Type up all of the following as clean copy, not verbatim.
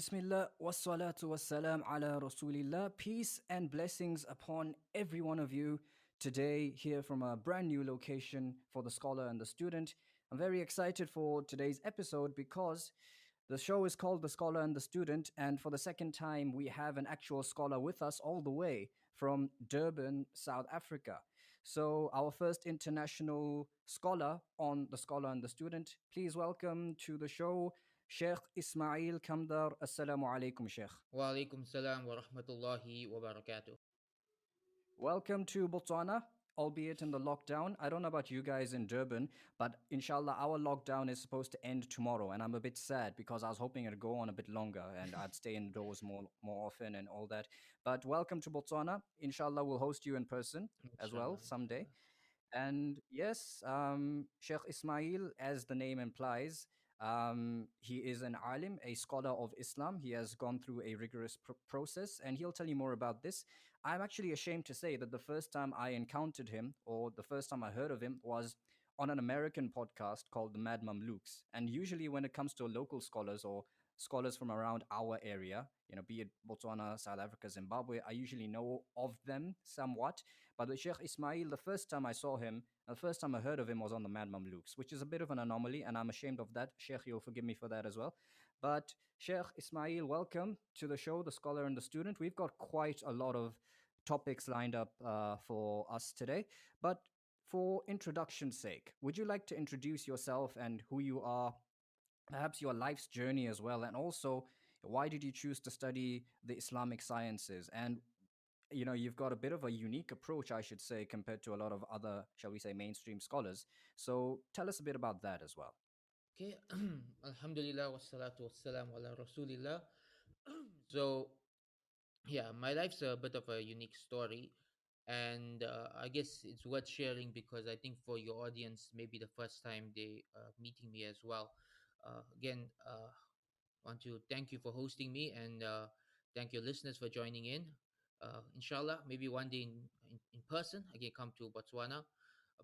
Bismillah wassalatu wassalam ala Rasulillah. Peace and blessings upon every one of you today, here from a brand new location for the scholar and the student. I'm very excited for today's episode because the show is called The Scholar and the Student, and for the second time, we have an actual scholar with us all the way from Durban, South Africa. So, our first international scholar on The Scholar and the Student, please welcome to the show Sheikh Ismail Kamdar. Assalamu alaikum, Sheikh. Wa alaikum salam wa rahmatullahi wa barakatuh. Welcome to Botswana, albeit in the lockdown. I don't know about you guys in Durban, but inshallah, our lockdown is supposed to end tomorrow. And I'm a bit sad because I was hoping it'd go on a bit longer and I'd stay indoors more often and all that. But welcome to Botswana. Inshallah, we'll host you in person as well Inshallah, someday. inshallah. And yes, Sheikh Ismail, as the name implies, he is an alim, a scholar of Islam. He has gone through a rigorous process, and he'll tell you more about this. I'm actually ashamed to say that the first time I encountered him, or the first time I heard of him, was on an American podcast called the Mad Mamluks. And usually, when it comes to local scholars or scholars from around our area, be it Botswana, South Africa, Zimbabwe, I usually know of them somewhat. But with Sheikh Ismail, the first time I saw him, the first time I heard of him was on the Mad Mamluks, which is a bit of an anomaly, and I'm ashamed of that. Sheikh, you'll forgive me for that as well. But Sheikh Ismail, welcome to the show, The Scholar and the Student. We've got quite a lot of topics lined up for us today. But for introduction's sake, would you like to introduce yourself and who you are, perhaps your life's journey as well, and also why did you choose to study the Islamic sciences? And you've got a bit of a unique approach, I should say, compared to a lot of other, shall we say, mainstream scholars. So tell us a bit about that as well. Okay, Alhamdulillah wassalatu wassalamu ala Rasulillah. So, yeah, my life's a bit of a unique story, and I guess it's worth sharing because I think for your audience, maybe the first time they meeting me as well. Again, want to thank you for hosting me and thank your listeners for joining in. Inshallah, maybe one day in person, I can come to Botswana.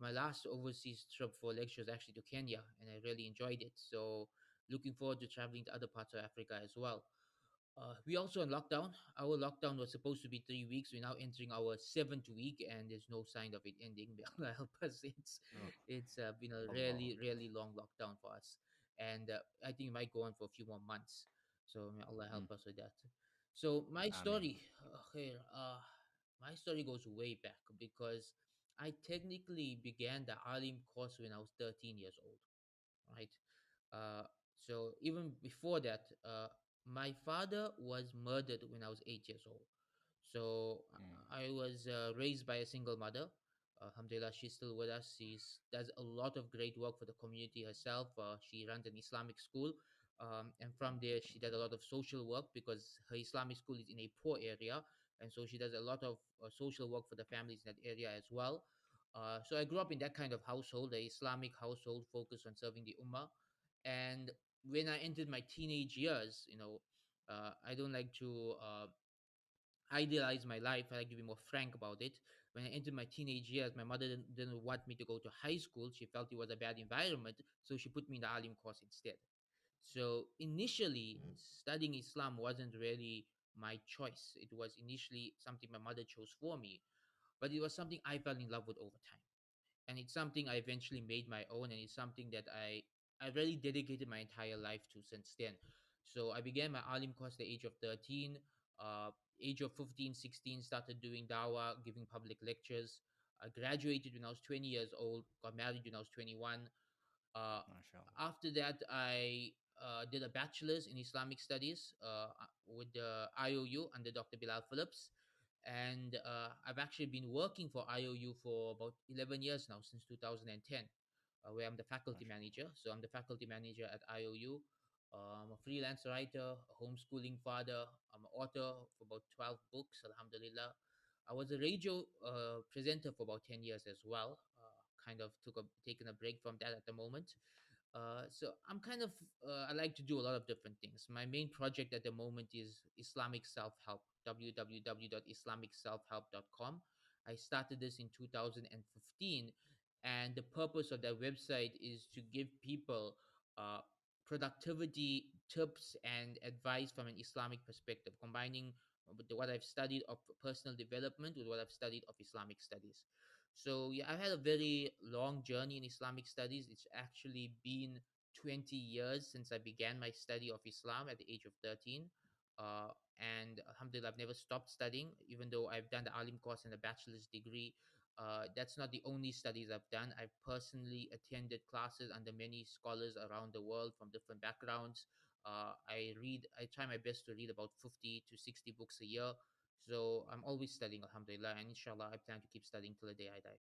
My last overseas trip for lecture was actually to Kenya, and I really enjoyed it. So, looking forward to traveling to other parts of Africa as well. We also on lockdown. Our lockdown was supposed to be 3 weeks. We're now entering our seventh week, and there's no sign of it ending. May Allah help us. Oh, It's been a Allah. really really long lockdown for us, and I think it might go on for a few more months. So may Allah Mm, help us with that. So my Ameen. story, here, my story goes way back because I technically began the Alim course when I was 13 years old, right? Uh, so even before that, my father was murdered when I was 8 years old. So Mm, I was raised by a single mother. Alhamdulillah, she's still with us. She does a lot of great work for the community herself. She runs an Islamic school. And from there, she does a lot of social work because her Islamic school is in a poor area. And so she does a lot of social work for the families in that area as well. So I grew up in that kind of household, a Islamic household focused on serving the Ummah. And when I entered my teenage years, I don't like to idealize my life. I like to be more frank about it. When I entered my teenage years, my mother didn't want me to go to high school. She felt it was a bad environment, so she put me in the Alim course instead. So initially, studying Islam wasn't really my choice. It was initially something my mother chose for me, but it was something I fell in love with over time, and it's something I eventually made my own, and it's something that I really dedicated my entire life to since then. So I began my alim course at the age of 13. Age of 15, 16, started doing dawah, giving public lectures. I graduated when I was 20 years old, got married when I was 21. uh, MashaAllah. After that, I did a bachelor's in Islamic studies with the IOU under Dr. Bilal Phillips. And I've actually been working for IOU for about 11 years now, since 2010, where I'm the faculty MashaAllah. manager. So I'm the faculty manager at IOU. I'm a freelance writer, a homeschooling father. I'm an author for about 12 books, alhamdulillah. I was a radio presenter for about 10 years as well. Kind of taken a break from that at the moment. So I'm kind of I like to do a lot of different things. My main project at the moment is Islamic Self Help, www.islamicselfhelp.com. I started this in 2015, and the purpose of that website is to give people uh, productivity tips and advice from an Islamic perspective, combining what I've studied of personal development with what I've studied of Islamic studies. So yeah, I've had a very long journey in Islamic studies. It's actually been 20 years since I began my study of Islam at the age of 13. Uh, and Alhamdulillah, I've never stopped studying, even though I've done the Alim course and a bachelor's degree. That's not the only studies I've done. I've personally attended classes under many scholars around the world from different backgrounds. I try my best to read about 50 to 60 books a year. So I'm always studying, Alhamdulillah, and inshallah, I plan to keep studying till the day I die.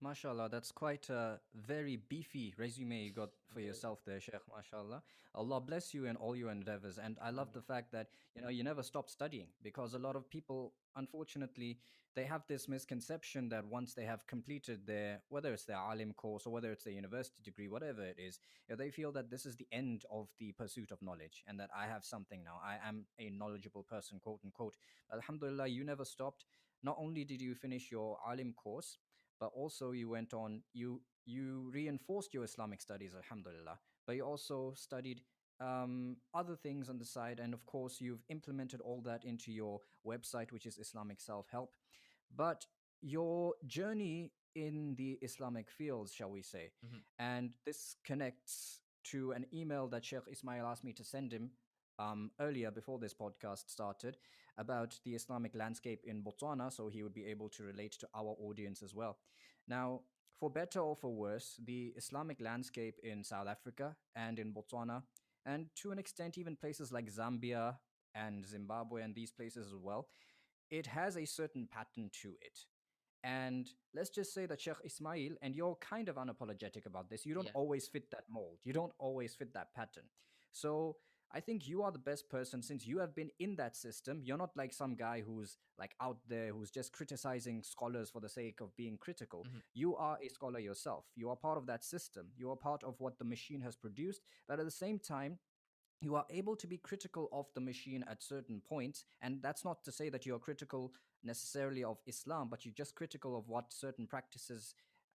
MashaAllah, that's quite a very beefy resume you got for Alhamdulillah. yourself there, Sheikh. MashaAllah. Allah bless you in all your endeavors. And I love the Ameen. fact that, you never stop studying, because a lot of people, unfortunately, they have this misconception that once they have completed their, whether it's their alim course or whether it's their university degree, whatever it is, they feel that this is the end of the pursuit of knowledge and that I have something now. I am a knowledgeable person, quote unquote. Alhamdulillah, you never stopped. Not only did you finish your alim course, but also you went on, you reinforced your Islamic studies, alhamdulillah, but you also studied other things on the side, and of course you've implemented all that into your website, which is Islamic Self-Help. But your journey in the Islamic fields, shall we say, Mhm. and this connects to an email that Sheikh Ismail asked me to send him earlier before this podcast started, about the Islamic landscape in Botswana, so he would be able to relate to our audience as well. Now, for better or for worse, the Islamic landscape in South Africa and in Botswana, and to an extent, even places like Zambia and Zimbabwe and these places as well, it has a certain pattern to it. And let's just say that Sheikh Ismail, and you're kind of unapologetic about this, you don't Yeah. always fit that mold. You don't always fit that pattern. So I think you are the best person, since you have been in that system. You're not like some guy who's like out there who's just criticizing scholars for the sake of being critical. Mhm. You are a scholar yourself. You are part of that system. You are part of what the machine has produced. But at the same time, you are able to be critical of the machine at certain points, and that's not to say that you're critical necessarily of Islam, but you're just critical of what certain practices,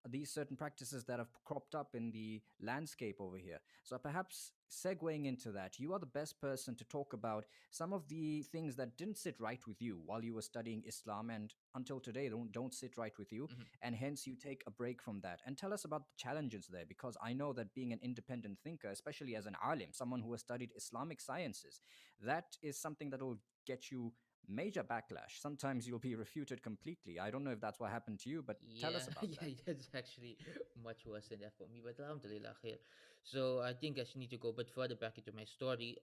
these certain practices that have cropped up in the landscape over here. So perhaps segueing into that, you are the best person to talk about some of the things that didn't sit right with you while you were studying Islam, and until today don't sit right with you, Mhm. and hence you take a break from that. And tell us about the challenges there, because I know that being an independent thinker, especially as an alim, someone who has studied Islamic sciences, that is something that will get you major backlash. Sometimes you'll be refuted completely. I don't know if that's what happened to you, but tell Yeah, us about that. yeah, that's actually much worse than that for me. But alhamdulillah, khair. So I think I should need to go a bit further back into my story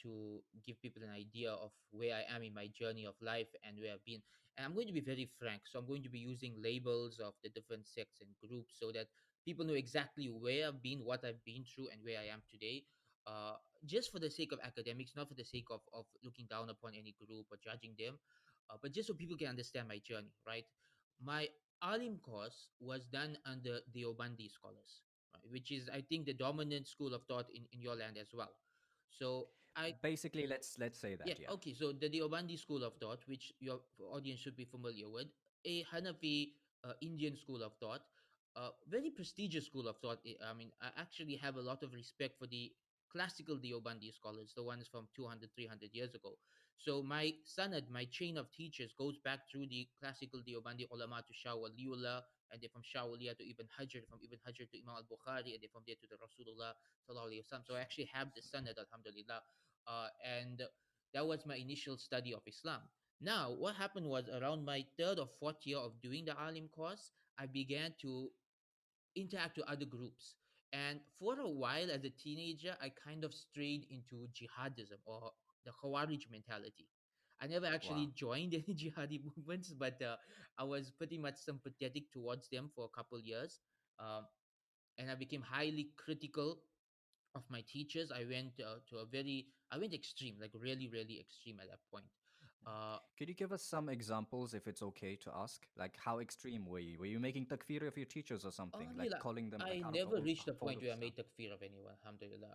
to give people an idea of where I am in my journey of life and where I've been. And I'm going to be very frank. So I'm going to be using labels of the different sects and groups so that people know exactly where I've been, what I've been through, and where I am today. Uh, just for the sake of academics, not for the sake of looking down upon any group or judging them, but just so people can understand my journey, right? My Alim course was done under the Obandi scholars, right, which is, I think, the dominant school of thought in your land as well. So I Basically, let's say yeah, that, yeah. okay. So the Deobandi school of thought, which your audience should be familiar with, a Hanafi Indian school of thought, very prestigious school of thought. I mean, I actually have a lot of respect for the classical Deobandi scholars, the ones from 200, 300 years ago. So my sanad, my chain of teachers goes back through the classical Deobandi ulama to Shah Waliullah, and then from Shah Waliullah to Ibn Hajar, from Ibn Hajar to Imam al-Bukhari, and then from there to the Rasulullah sallallahu alaihi wasallam. So I actually have the sanad, alhamdulillah. And that was my initial study of Islam. Now, what happened was around my third or fourth year of doing the Alim course, I began to interact with other groups. And for a while as a teenager, I kind of strayed into jihadism or the Khawarij mentality. I never Wow. actually joined any jihadi movements, but I was pretty much sympathetic towards them for a couple years. Um, and I became highly critical of my teachers. I went extreme, like really, really extreme at that point. Uh, Could you give us some examples, if it's okay to ask? Like, how extreme were you? Were you making takfir of your teachers or something? Like Alhamdulillah, calling them like I out of the never reached the fold point of where I Islam? made takfir of anyone. Alhamdulillah.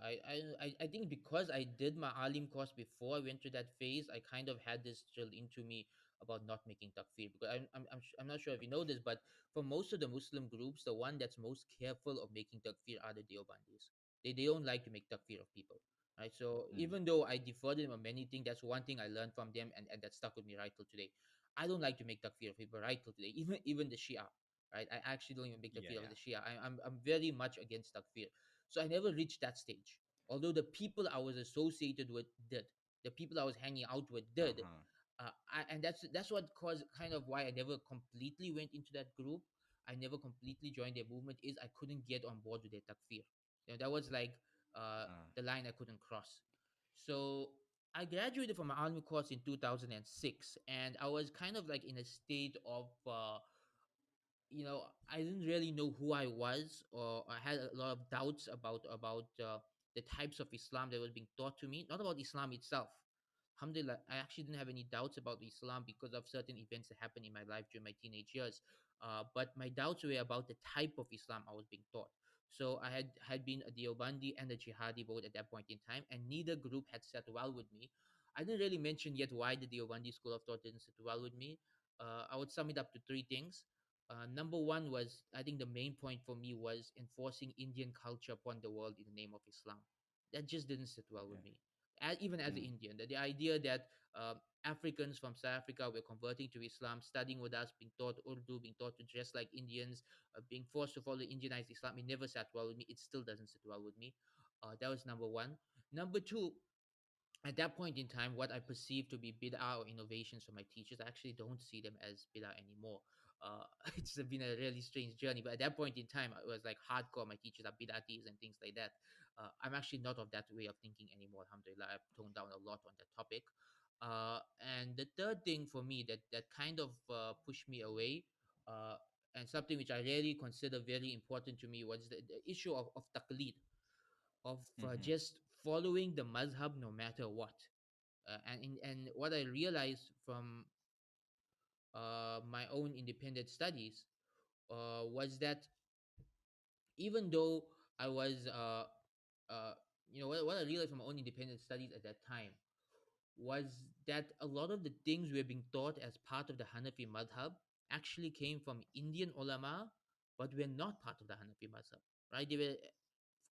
I think because I did my alim course before I went through that phase, I kind of had this drilled into me about not making takfir. Because I'm not sure if you know this, but for most of the Muslim groups, the one that's most careful of making takfir are the Deobandis. They don't like to make takfir of people. right? So Mm. even though I deferred them on many things, that's one thing I learned from them, and that stuck with me right till today. I don't like to make takfir of people right till today, even the Shia, right? I actually don't even make Yeah, takfir of yeah. the Shia. I'm very much against takfir. So I never reached that stage. Although the people I was associated with did, the people I was hanging out with did, Uh-huh. and that's what caused kind of why I never completely went into that group. I never completely joined their movement. Is I couldn't get on board with their takfir. That was like Uh, the line I couldn't cross. So I graduated from my army course in 2006, and I was kind of like in a state of I didn't really know who I was, or I had a lot of doubts about the types of Islam that was being taught to me, not about Islam itself. Alhamdulillah, I actually didn't have any doubts about Islam because of certain events that happened in my life during my teenage years. But my doubts were about the type of Islam I was being taught. So I had been a Deobandi and a Jihadi both at that point in time, and neither group had set well with me. I didn't really mention yet why the Deobandi school of thought didn't sit well with me. I would sum it up to three things. Number one was, I think the main point for me was enforcing Indian culture upon the world in the name of Islam. That just didn't sit well yeah. with me. Even as an Mm. Indian, the idea that Africans from South Africa were converting to Islam, studying with us, being taught Urdu, being taught to dress like Indians, being forced to follow Indianized Islam, it never sat well with me. It still doesn't sit well with me. That was number one. Number two, at that point in time, what I perceive to be bid'ah or innovations from my teachers, I actually don't see them as bid'ah anymore. It's been a really strange journey, but at that point in time, it was like hardcore. My teachers are bid'atis and things like that. I'm actually not of that way of thinking anymore. Alhamdulillah, I've toned down a lot on that topic. And the third thing for me that kind of pushed me away, uh, and something which I really consider very important to me was the issue of taqleed, of Mm-hmm. just following the mazhab no matter what. And what I realized from my own independent studies was that even though I was, uh, what I realized from my own independent studies at that time was that a lot of the things we're being taught as part of the Hanafi madhab actually came from Indian ulama, but we're not part of the Hanafi madhab, right? They were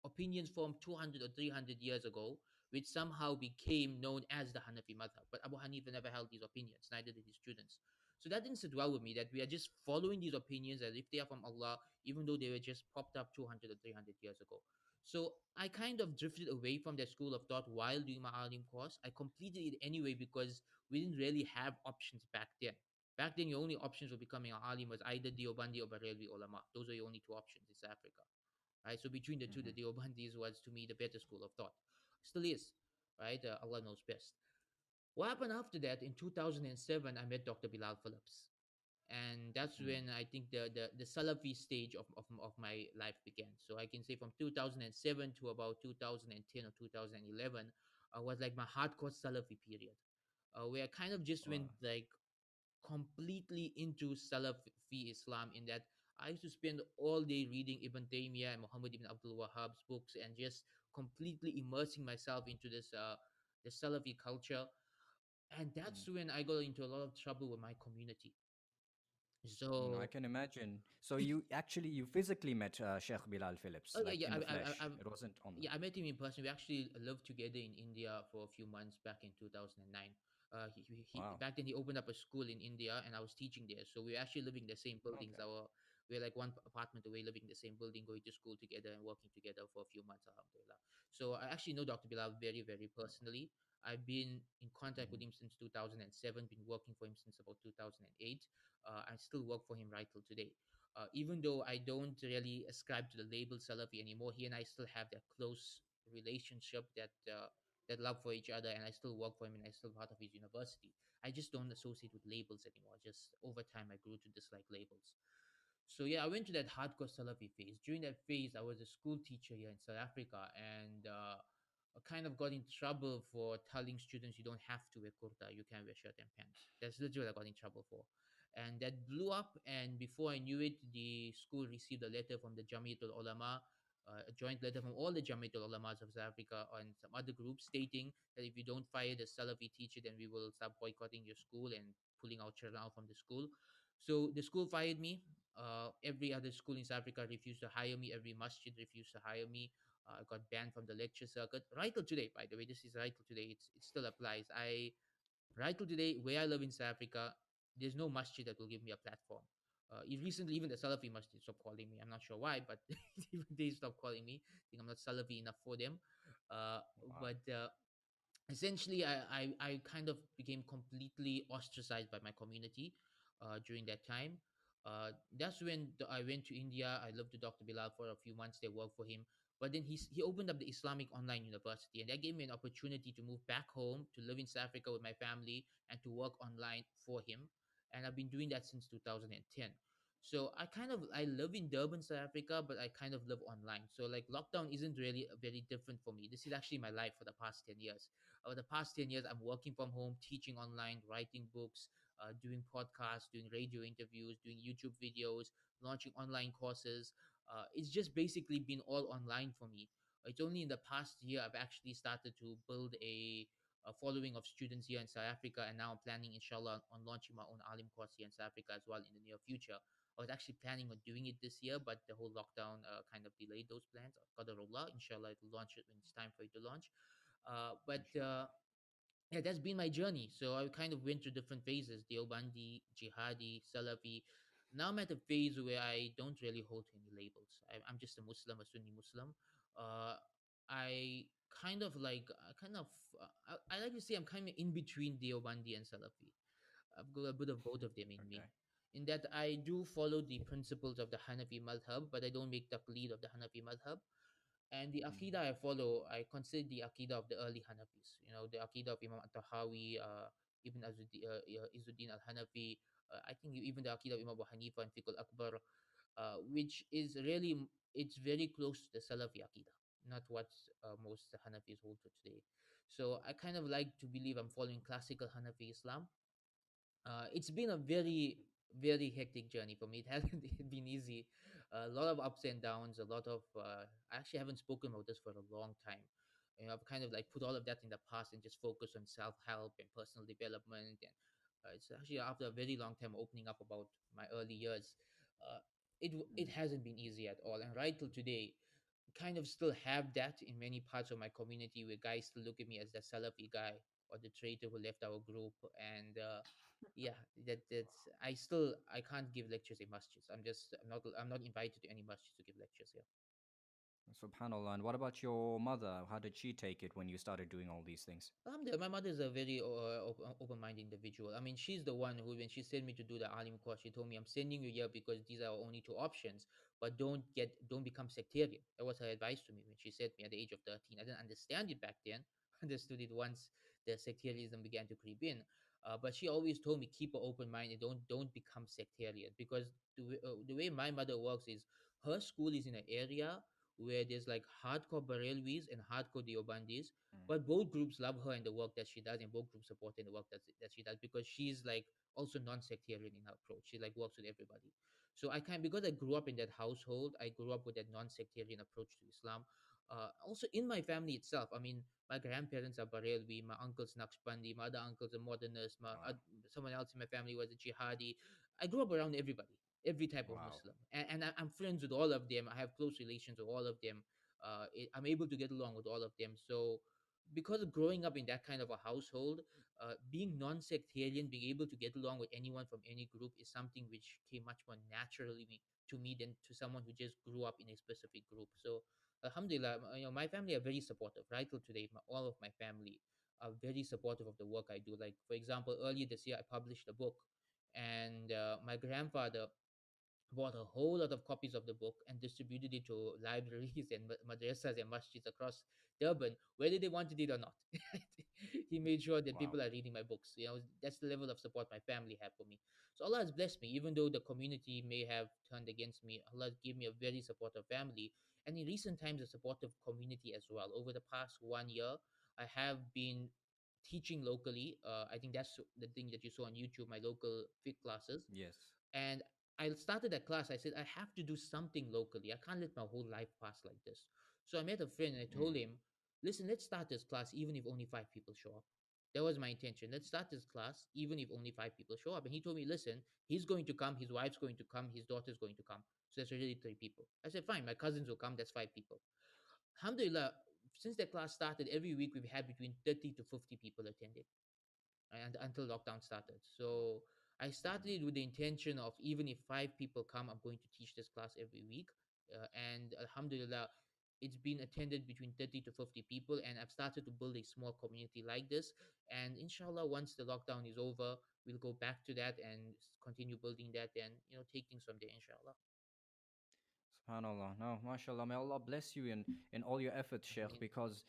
opinions formed 200 or 300 years ago, which somehow became known as the Hanafi madhab. But Abu Hanifa never held these opinions, neither did his students. So that didn't sit well with me, that we are just following these opinions as if they are from Allah, even though they were just popped up 200 or 300 years ago. So I kind of drifted away from that school of thought while doing my alim course. I completed it anyway because we didn't really have options back then. Back then, your only options for becoming an alim was either Deobandi or Barelvi ulama. Those are your only two options in South Africa, right? So between the two, Mm-hmm. the Deobandis was to me the better school of thought. Still is, right? Allah knows best. What happened after that? In 2007, I met Dr. Bilal Phillips, and that's Mm. when I think the Salafi stage of my life began. So I can say from 2007 to about 2010 or 2011 was like my hardcore Salafi period, where I kind of just Wow. went like completely into Salafi Islam, in that I used to spend all day reading Ibn Taymiyyah and Muhammad ibn Abdul Wahhab's books and just completely immersing myself into this the Salafi culture. And Mm. that's when I got into a lot of trouble with my community. Mm, I So, can imagine. So you physically met Sheikh Bilal Phillips, oh yeah, like yeah, in the flesh. It wasn't yeah, online. I met him in person. We actually lived together in India for a few months back in 2009. Wow. Back then he opened up a school in India, and I was teaching there. So we were actually living in the same buildings. Okay. We were like one apartment away, living in the same building, going to school together and working together for a few months. Alhamdulillah. So I actually know Dr. Bilal very, very personally. I've been in contact with Mm-hmm. him since 2007. Been working for him since about 2008. I still work for him right till today. Even though I don't really ascribe to the label Salafi anymore, he and I still have that close relationship, that love for each other, and I still work for him, and I still part of his university. I just don't associate with labels anymore. Just over time, I grew to dislike labels. So yeah, I went to that hardcore Salafi phase. During that phase, I was a school teacher here in South Africa, and I kind of got in trouble for telling students you don't have to wear kurta, you can wear shirt and pants. That's literally what I got in trouble for. And that blew up, and before I knew it, the school received a letter from the Jamiatul Ulama, a joint letter from all the Jamiatul Ulamas of South Africa and some other groups, stating that if you don't fire the Salafi teacher, then we will start boycotting your school and pulling our children out from the school. So the school fired me. Every other school in South Africa refused to hire me. Every masjid refused to hire me. I got banned from the lecture circuit. Right till today, by the way, this is right till today. It still applies. I Right till today, where I live in South Africa, there's no masjid that will give me a platform. Recently, even the Salafi masjid stopped calling me. I'm not sure why, but even they stopped calling me. I think I'm not Salafi enough for them. Uh, Wow. but essentially, I kind of became completely ostracized by my community during that time. That's when I went to India. I lived with Dr. Bilal for a few months. They worked for him. But then he opened up the Islamic Online University, and that gave me an opportunity to move back home, to live in South Africa with my family, and to work online for him. And I've been doing that since 2010. So I live in Durban, South Africa, but I kind of live online. So like lockdown isn't really very different for me. This is actually my life for the past 10 years. Over the past 10 years, I'm working from home, teaching online, writing books, doing podcasts, doing radio interviews, doing YouTube videos, launching online courses. It's just basically been all online for me. It's only in the past year I've actually started to build a following of students here in South Africa, and now I'm planning, inshallah, on launching my own Alim course here in South Africa as well in the near future. I was actually planning on doing it this year, but the whole lockdown kind of delayed those plans. Qadarullah, inshallah, it will launch it when it's time for it to launch. But Inshallah. Yeah, that's been my journey. So I kind of went through different phases: Deobandi, Jihadi, Salafi. Now I'm at a phase where I don't really hold to any labels. I'm just a Muslim, a Sunni Muslim. Uh, I I like to say I'm kind of in between Deobandi and Salafi. I've got a bit of both of them in me. Okay. In that I do follow the principles of the Hanafi madhab, but I don't make taqleed of the Hanafi madhab. And the Mm. Aqidah I follow, I consider the Aqidah of the early Hanafis. You know, the Aqidah of Imam At-Tahawi, Ibn Izzuddin al-Hanafi, I think even the Aqidah of Imam Abu Hanifa and Fiqh al-Akbar, which is really, it's very close to the Salafi Aqidah, not what most Hanafis hold to today. So I kind of like to believe I'm following classical Hanafi Islam. It's been a very, very hectic journey for me. It hasn't been easy. A lot of ups and downs. A lot of I actually haven't spoken about this for a long time. You know, I've kind of like put all of that in the past and just focus on self help and personal development. And it's actually after a very long time opening up about my early years. Uh, it Mm. hasn't been easy at all. And right till today, kind of still have that in many parts of my community, where guys still look at me as the Salafi guy or the traitor who left our group. And yeah, I can't give lectures in masjids. I'm not invited to any masjids to give lectures here. Subhanallah. And what about your mother? How did she take it when you started doing all these things? Alhamdulillah, my mother is a very open-minded individual. I mean, she's the one who, when she sent me to do the alim course, she told me, "I'm sending you here because these are our only two options, but don't become sectarian." That was her advice to me when she said me at the age of 13. I didn't understand it back then. Understood it once the sectarianism began to creep in. But she always told me, keep an open mind and don't become sectarian, because the way my mother works is, her school is in an area where there's like hardcore Barelwis and hardcore Deobandis, Mm. but both groups love her and the work that she does, and both groups support her in the work that she does, because she's like also non-sectarian in her approach. She like works with everybody. So I kind, because I grew up in that household, I grew up with that non-sectarian approach to Islam. Also in my family itself, I mean, my grandparents are Barelwi, my uncle's Naqshbandi, my other uncle's a modernist, Wow. someone else in my family was a jihadi. I grew up around everybody, every type of Wow. Muslim, and I'm friends with all of them. I have close relations with all of them. I'm able to get along with all of them. So because of growing up in that kind of a household, being non-sectarian, being able to get along with anyone from any group is something which came much more naturally to me than to someone who just grew up in a specific group. So, alhamdulillah, you know, my family are very supportive. Right till today, all of my family are very supportive of the work I do. Like, for example, earlier this year, I published a book, and my grandfather bought a whole lot of copies of the book and distributed it to libraries and madrasas and masjids across Durban, whether they wanted it or not. He made sure that Wow. people are reading my books. You know, that's the level of support my family have for me. So Allah has blessed me, even though the community may have turned against me. Allah gave me a very supportive family, and in recent times, a supportive community as well. Over the past 1 year, I have been teaching locally. I think that's the thing that you saw on YouTube, my local fiqh classes. Yes. And I started that class. I said, I have to do something locally. I can't let my whole life pass like this. So I met a friend and I told Mm. him, listen, let's start this class, even if only five people show up. That was my intention. Let's start this class, even if only five people show up. And he told me, listen, he's going to come, his wife's going to come, his daughter's going to come. So that's already three people. I said, fine, my cousins will come, that's five people. Alhamdulillah, since the class started, every week we've had between 30 to 50 people attending, and until lockdown started. So I started it with the intention of, even if five people come, I'm going to teach this class every week. And Alhamdulillah, it's been attended between 30 to 50 people, and I've started to build a small community like this. And inshallah, once the lockdown is over, we'll go back to that and continue building that, and take things from there, inshallah. Subhanallah. No, mashallah. May Allah bless you in all your efforts, I Sheikh, mean, because,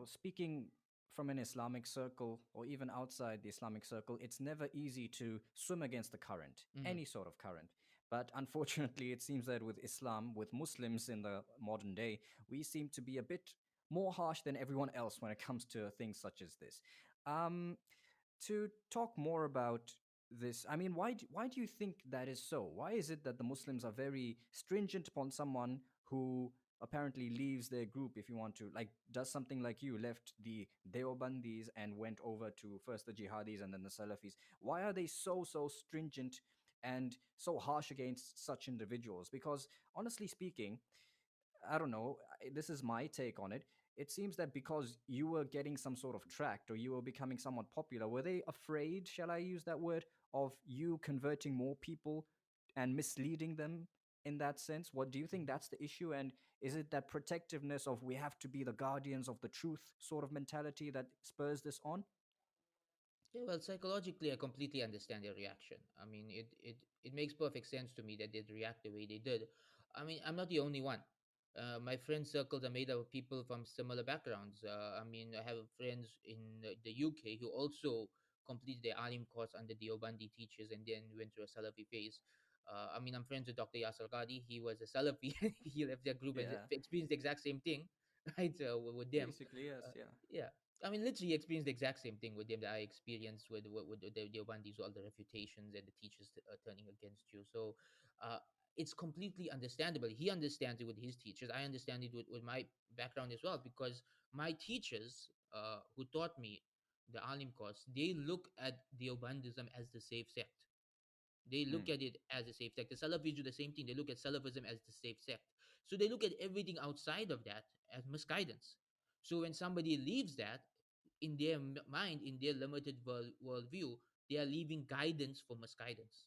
speaking from an Islamic circle or even outside the Islamic circle, it's never easy to swim against the current, mhm. any sort of current. But unfortunately, it seems that with Islam, with Muslims in the modern day, we seem to be a bit more harsh than everyone else when it comes to things such as this. Um, to talk more about this, I mean, why do you think that is so? Why is it that the Muslims are very stringent upon someone who apparently leaves their group, if you want to, like, does something like you left the Deobandis and went over to first the Jihadis and then the Salafis? Why are they so stringent and so harsh against such individuals? Because honestly speaking, I don't know. This is my take on it. It seems that because you were getting some sort of tract or you were becoming somewhat popular, were they afraid, shall I use that word, of you converting more people and misleading them in that sense? What do you think that's the issue? And is it that protectiveness of we have to be the guardians of the truth sort of mentality that spurs this on? Yeah, well, psychologically, I completely understand their reaction. I mean, it makes perfect sense to me that they'd react the way they did. I mean, I'm not the only one. My friend circles are made up of people from similar backgrounds. I mean, I have friends in the UK who also completed their alim course under the Obandi teachers and then went through a Salafi phase. I mean, I'm friends with Dr. Yasser Qadi. He was a Salafi. He left their group and Yeah, experienced the exact same thing, right, with them. basically, yes, yeah. Yeah, I mean, literally experienced the exact same thing with them that I experienced with the Obandis, all the refutations and the teachers turning against you. So uh, it's completely understandable. He understands it with his teachers. I understand it with my background as well, because my teachers who taught me the Alim course, they look at the Obandism as the safe sect. They look Mm, at it as a safe sect. The Salafis do the same thing. They look at Salafism as the safe sect. So they look at everything outside of that as misguidance. So when somebody leaves that, in their mind, in their limited worldview, they are leaving guidance for misguidance,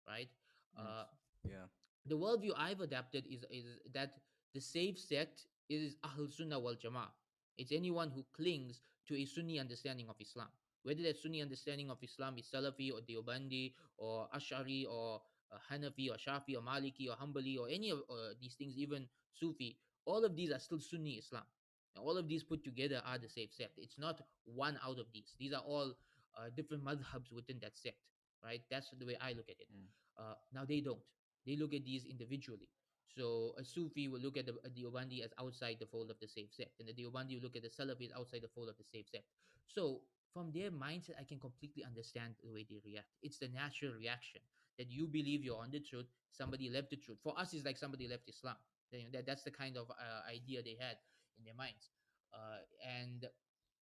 right? mm, Uh, yeah. the worldview I've adapted is that the safe sect is Ahl Sunnah wal Jama'ah. It's anyone who clings to a Sunni understanding of Islam. Whether that Sunni understanding of Islam is Salafi or Deobandi or Ash'ari or Hanafi or Shafi or Maliki or Hanbali or any of these things, even Sufi, all of these are still Sunni Islam. And all of these put together are the safe sect. It's not one out of these. These are all different madhabs within that sect, right? That's the way I look at it. Mm, Now they don't. They look at these individually. So a Sufi will look at the Deobandi as outside the fold of the safe sect, and the Deobandi will look at the Salafi as outside the fold of the safe sect. So from their mindset, I can completely understand the way they react. It's the natural reaction that you believe you're on the truth, somebody left the truth. For us, it's like somebody left Islam. That's the kind of idea they had in their minds. And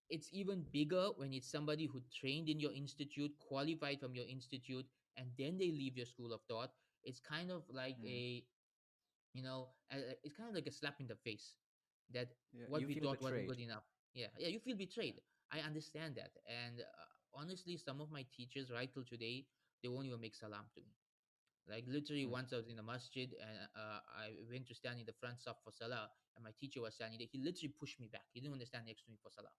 it's even bigger when it's somebody who trained in your institute, qualified from your institute, and then they leave your school of thought. It's kind of like mm. it's kind of like a slap in the face that Yeah, what you we feel thought wasn't betrayed. good enough. Yeah, you feel Yeah. betrayed. I understand that. And honestly, some of my teachers right till today, they won't even make salam to me. Like literally, Mm. once I was in the masjid and I went to stand in the front saf for salah, and my teacher was standing there. He literally pushed me back. He didn't want to stand next to me for salah.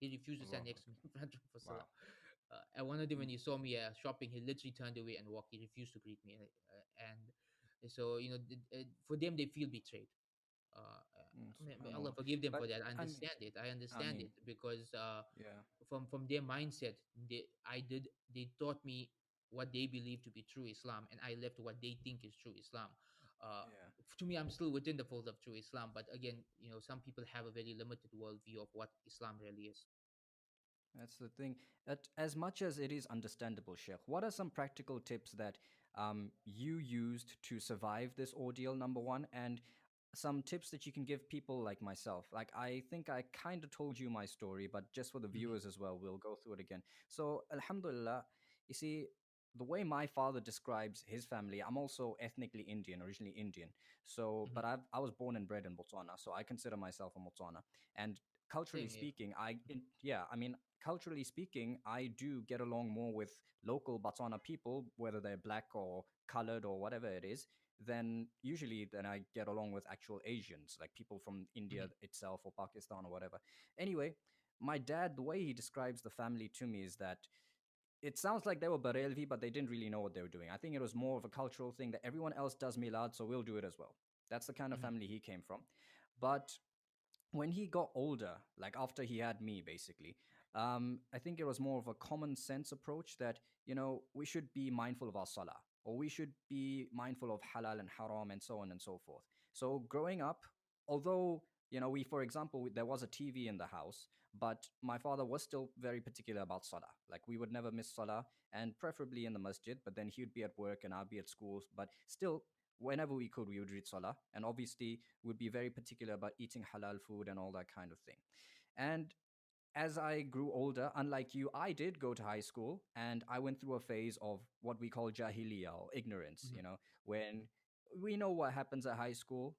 He refused to stand Allahu next to me Akbar. in front of me for salah. Wow. And one of them, Mm, when he saw me shopping, he literally turned away and walked. He refused to greet me, and so for them, they feel betrayed. May Allah subhanallah. forgive them But for that. I I mean, understand it. I I understand mean, it because yeah, from their mindset, they taught me what they believe to be true Islam, and I left what they think is true Islam. Uh, yeah. to me, I'm still within the fold of true Islam, but again, some people have a very limited worldview of what Islam really is. That's the thing. That as much as it is understandable, Sheikh, what are some practical tips that you used to survive this ordeal? Number one, and some tips that you can give people like myself. Like, I think I kind of told you my story, but just for the Mm-hmm. viewers as well, we'll go through it again. So, Alhamdulillah, you see, the way my father describes his family, I'm also ethnically Indian, originally Indian. So, Mm-hmm. but I was born and bred in Botswana, so I consider myself a Botswana. And culturally Same here. speaking, yeah, I mean, culturally speaking, I do get along more with local Botswana people, whether they're black or colored or whatever it is, than I get along with actual Asians, like people from India Mm-hmm. itself or Pakistan or whatever. Anyway, my dad, the way he describes the family to me is that it sounds like they were Barelvi, but they didn't really know what they were doing. I think it was more of a cultural thing that everyone else does milad, so we'll do it as well. That's the kind of Mm-hmm. family he came from. But when he got older, like after he had me, basically, I think it was more of a common sense approach that, we should be mindful of our salah, or we should be mindful of halal and haram, and so on and so forth. So growing up, although, for example, there was a TV in the house, but my father was still very particular about salah. Like, we would never miss salah, and preferably in the masjid, but then he would be at work and I'd be at school. But still, whenever we could, we would read salah. And obviously, would be very particular about eating halal food and all that kind of thing. And as I grew older, unlike you, I did go to high school and I went through a phase of what we call jahiliya or ignorance, Mm-hmm. when we know what happens at high school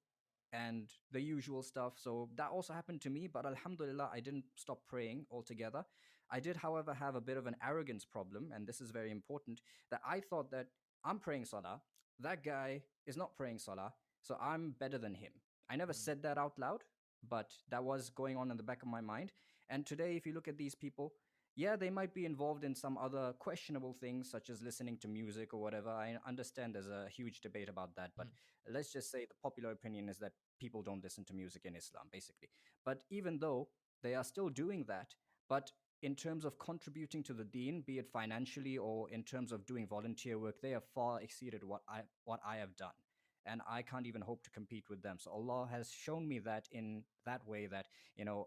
and the usual stuff. So that also happened to me, but Alhamdulillah, I didn't stop praying altogether. I did, however, have a bit of an arrogance problem, and this is very important, that I thought that I'm praying salah, that guy is not praying salah, so I'm better than him. I never Mm-hmm. said that out loud, but that was going on in the back of my mind. And today, if you look at these people, yeah, they might be involved in some other questionable things, such as listening to music or whatever. I understand there's a huge debate about that, but Mm-hmm. let's just say the popular opinion is that people don't listen to music in Islam, basically. But even though they are still doing that, but in terms of contributing to the deen, be it financially or in terms of doing volunteer work, they have far exceeded what I have done. And I can't even hope to compete with them. So Allah has shown me that in that way that,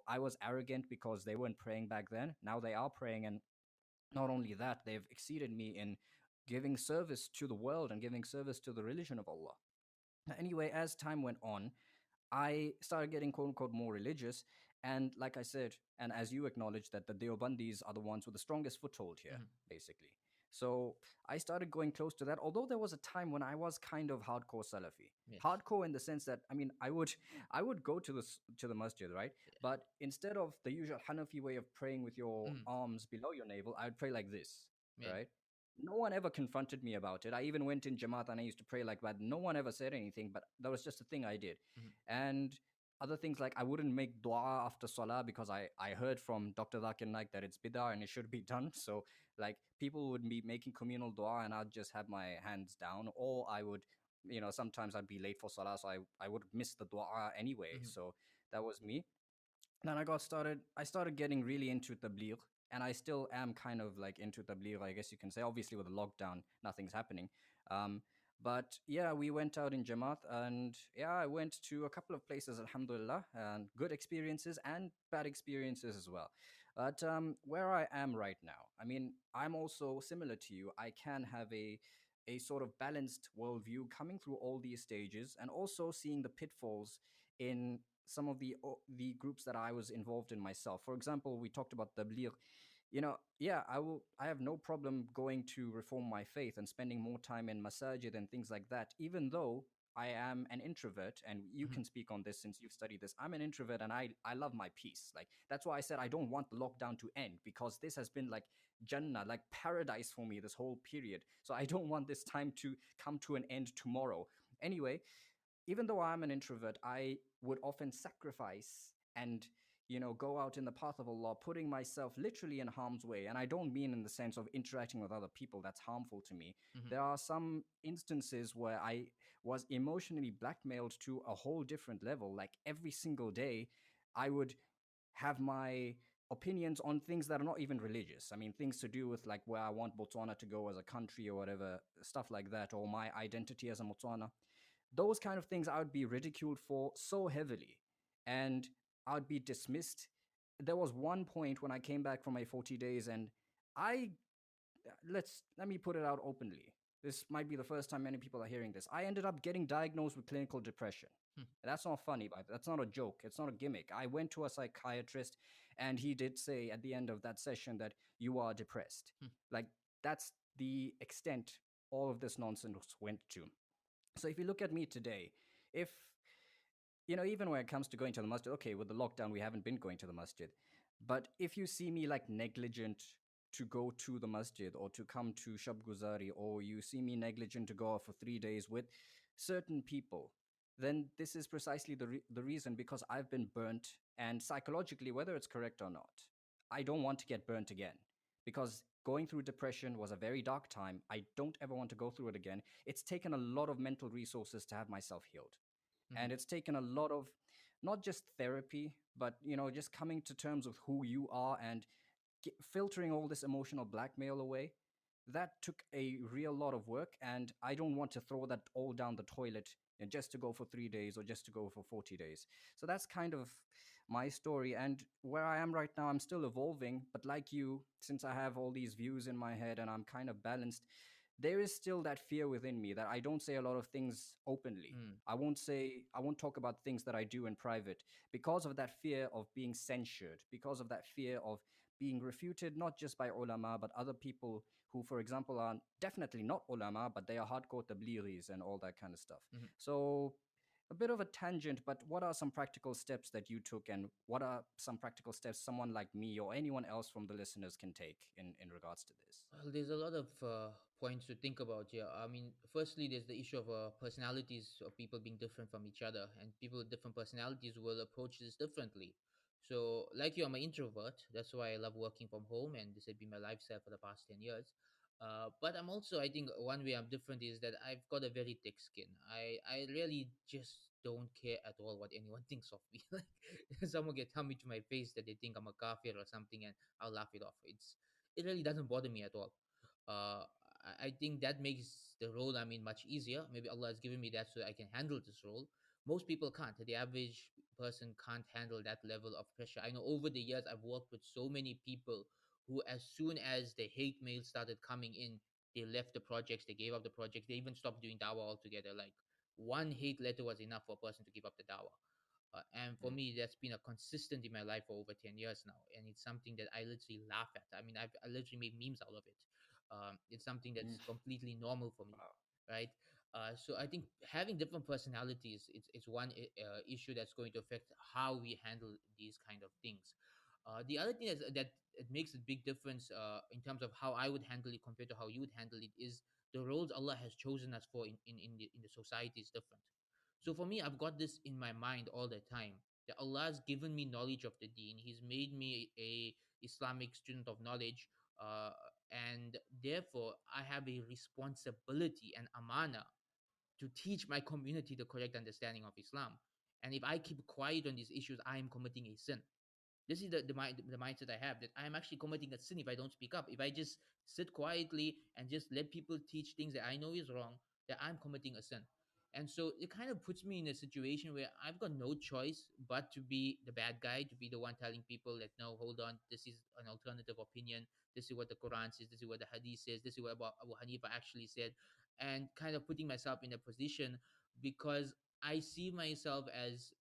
I was arrogant because they weren't praying back then. Now they are praying. And not only that, they've exceeded me in giving service to the world and giving service to the religion of Allah. Anyway, as time went on, I started getting quote unquote more religious. And like I said, and as you acknowledged, that the Deobandis are the ones with the strongest foothold here, Mm-hmm. basically. So I started going close to that, although there was a time when I was kind of hardcore Salafi. Yes. Hardcore in the sense that, I mean, I would go to the masjid, right? Yeah. But instead of the usual Hanafi way of praying with your Mm-hmm. arms below your navel, I would pray like this, Yeah. right? No one ever confronted me about it. I even went in Jamaat and I used to pray like that. No one ever said anything, but that was just a thing I did. Mm-hmm. And other things like I wouldn't make dua after salah because I heard from Dr. Zakir Naik that it's bid'ah and it should be done. So like people would be making communal dua and I'd just have my hands down, or I would, sometimes I'd be late for salah, so I would miss the dua anyway. Mm-hmm. So that was me. Then I started getting really into tabligh, and I still am kind of like into tabligh, I guess you can say. Obviously, with the lockdown, nothing's happening. Um, but yeah, we went out in Jamaat, and yeah, I went to a couple of places, alhamdulillah, and good experiences and bad experiences as well. But where I am right now, I mean, I'm also similar to you. I can have a sort of balanced worldview coming through all these stages, and also seeing the pitfalls in some of the groups that I was involved in myself. For example, we talked about tabligh. Yeah, I have no problem going to reform my faith and spending more time in masajid and things like that, even though I am an introvert, and you Mm-hmm. can speak on this since you've studied this. I'm an introvert and I love my peace. Like that's why I said I don't want the lockdown to end, because this has been like Jannah, like paradise for me this whole period. So I don't want this time to come to an end tomorrow. Anyway, even though I'm an introvert, I would often sacrifice and go out in the path of Allah, putting myself literally in harm's way. And I don't mean in the sense of interacting with other people, that's harmful to me. Mm-hmm. There are some instances where I was emotionally blackmailed to a whole different level. Like every single day, I would have my opinions on things that are not even religious. I mean, things to do with like where I want Botswana to go as a country or whatever, stuff like that, or my identity as a Botswana. Those kind of things I would be ridiculed for so heavily, and I would be dismissed. There was one point when I came back from my 40 days, and I let me put it out openly. This might be the first time many people are hearing this. I ended up getting diagnosed with clinical depression. Hmm. That's not funny, but that's not a joke. It's not a gimmick. I went to a psychiatrist, and he did say at the end of that session that you are depressed. Hmm. Like, that's the extent all of this nonsense went to. So if you look at me today, if even when it comes to going to the masjid, okay, with the lockdown, we haven't been going to the masjid. But if you see me like negligent to go to the masjid or to come to Shab Guzari, or you see me negligent to go out for 3 days with certain people, then this is precisely the reason, because I've been burnt. And psychologically, whether it's correct or not, I don't want to get burnt again, because going through depression was a very dark time. I don't ever want to go through it again. It's taken a lot of mental resources to have myself healed, Hmm. and it's taken a lot of not just therapy, but just coming to terms with who you are and filtering all this emotional blackmail away. That took a real lot of work, and I don't want to throw that all down the toilet just to go for 3 days or just to go for 40 days. So that's kind of my story, and where I am right now, I'm still evolving. But like you, since I have all these views in my head and I'm kind of balanced, there is still that fear within me that I don't say a lot of things openly. Hmm. I won't talk about things that I do in private, because of that fear of being censured, because of that fear of being refuted, not just by ulama, but other people who, for example, are definitely not ulama, but they are hardcore tablighis and all that kind of stuff. Hmm. So, a bit of a tangent, but what are some practical steps that you took, and what are some practical steps someone like me or anyone else from the listeners can take in regards to this? Well, there's a lot of points to think about here. I mean, firstly, there's the issue of personalities of people being different from each other, and people with different personalities will approach this differently. So, like you, I'm an introvert. That's why I love working from home, and this has been my lifestyle for the past 10 years. But I'm also, I think, one way I'm different is that I've got a very thick skin. I really just don't care at all what anyone thinks of me. Like, someone can tell me to my face that they think I'm a kafir or something, and I'll laugh it off. It really doesn't bother me at all. Uh, I think that makes the role I'm in much easier. Maybe Allah has given me that so I can handle this role. Most people can't. The average person can't handle that level of pressure. I know over the years I've worked with so many people who, as soon as the hate mail started coming in, they left the projects, they gave up the project, they even stopped doing dawah altogether. Like, one hate letter was enough for a person to give up the dawah. And for Mm. me, that's been a consistent in my life for over 10 years now. And it's something that I literally laugh at. I mean, I literally make memes out of it. It's something Mm. that's completely normal for me, Wow. right? So I think having different personalities, it's one issue that's going to affect how we handle these kind of things. The other thing that it makes a big difference in terms of how I would handle it compared to how you would handle it is the roles Allah has chosen us for in the society is different. So for me, I've got this in my mind all the time that Allah has given me knowledge of the Deen. He's made me a Islamic student of knowledge, uh, and therefore I have a responsibility and amana to teach my community the correct understanding of Islam. And if I keep quiet on these issues, I am committing a sin. This is the mindset I have, that I'm actually committing a sin if I don't speak up. If I just sit quietly and just let people teach things that I know is wrong, that I'm committing a sin. And so it kind of puts me in a situation where I've got no choice but to be the bad guy, to be the one telling people that, no, hold on, this is an alternative opinion. This is what the Quran says. This is what the Hadith says. This is what Abu Hanifa actually said. And kind of putting myself in a position because I see myself as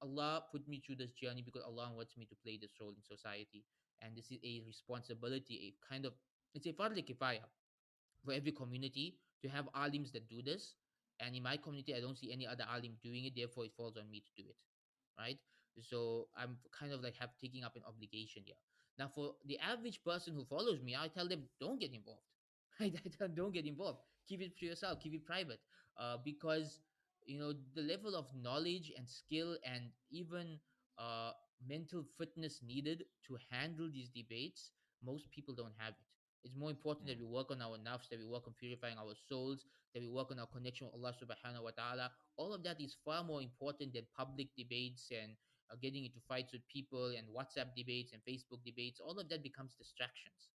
Allah put me through this journey because Allah wants me to play this role in society. And this is a responsibility, a kind of, it's a fard kifaya for every community to have alims that do this. And in my community, I don't see any other alim doing it. Therefore, it falls on me to do it, right? So I'm kind of like have taking up an obligation here. Now, for the average person who follows me, I tell them don't get involved. Right? I tell them, don't get involved. Keep it to yourself. Keep it private. Because the level of knowledge and skill and even uh, mental fitness needed to handle these debates, most people don't have it. It's more important that Mm. we work on our nafs, that we work on purifying our souls, that we work on our connection with Allah subhanahu wa ta'ala. All of that is far more important than public debates and getting into fights with people and WhatsApp debates and Facebook debates. All of that becomes distractions,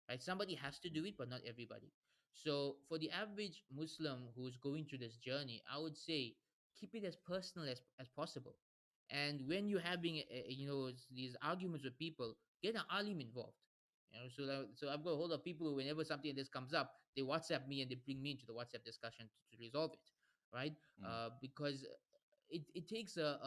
right? Somebody has to do it, but not everybody. So for the average Muslim who's going through this journey, I would say keep it as personal as possible. And when you're having these arguments with people, get an alim involved. So I've got a hold of people who, whenever something like this comes up, They WhatsApp me and they bring me into the WhatsApp discussion to resolve it, right? Mm. Because it takes a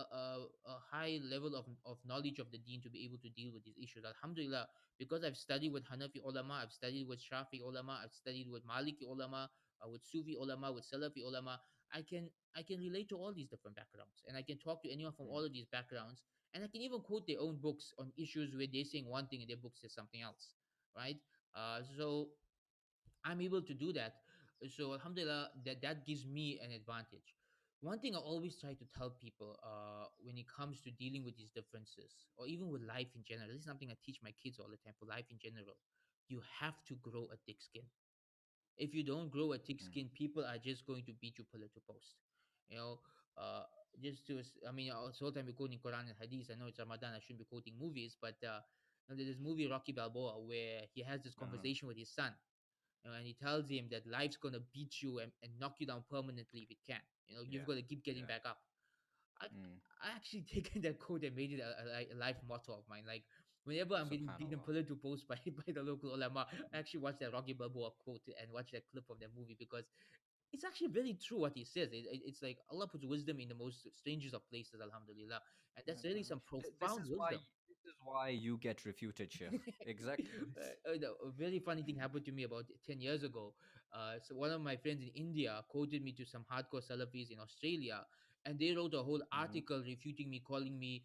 high level of knowledge of the deen to be able to deal with these issues. Alhamdulillah, because I've studied with Hanafi ulama, I've studied with Shafi ulama, I've studied with Maliki ulama, with Sufi ulama, with Salafi ulama. I can relate to all these different backgrounds, and I can talk to anyone from Mm. all of these backgrounds, and I can even quote their own books on issues where they're saying one thing and their book says something else, right? So I'm able to do that. So Alhamdulillah, that gives me an advantage. One thing I always try to tell people when it comes to dealing with these differences, or even with life in general, this is something I teach my kids all the time. For life in general, you have to grow a thick skin. If you don't grow a thick Mm. skin, people are just going to beat you pillar to post. You know, uh, I mean, also all the time we're quoting Quran and Hadith. I know it's Ramadan, I shouldn't be quoting movies, but there's this movie Rocky Balboa where he has this Uh-huh. conversation with his son, and he tells him that life's gonna beat you and knock you down permanently if it can. You've Yeah. got to keep getting Yeah. back up. I Mm. I actually taken that quote and made it a life motto of mine. Like whenever I'm getting beaten Subhanallah. pillar to post by by the local ulama, I actually watch that Rocky Balboa quote and watch that clip of that movie because it's actually very true what he says. It's like Allah puts wisdom in the most strangest of places, Alhamdulillah, and that's really some This profound is why wisdom. this is why you get refuted, Sheikh. Exactly this. A very funny thing happened to me about 10 years ago. So one of my friends in India quoted me to some hardcore Salafis in Australia, and they wrote a whole Mm-hmm. article refuting me, calling me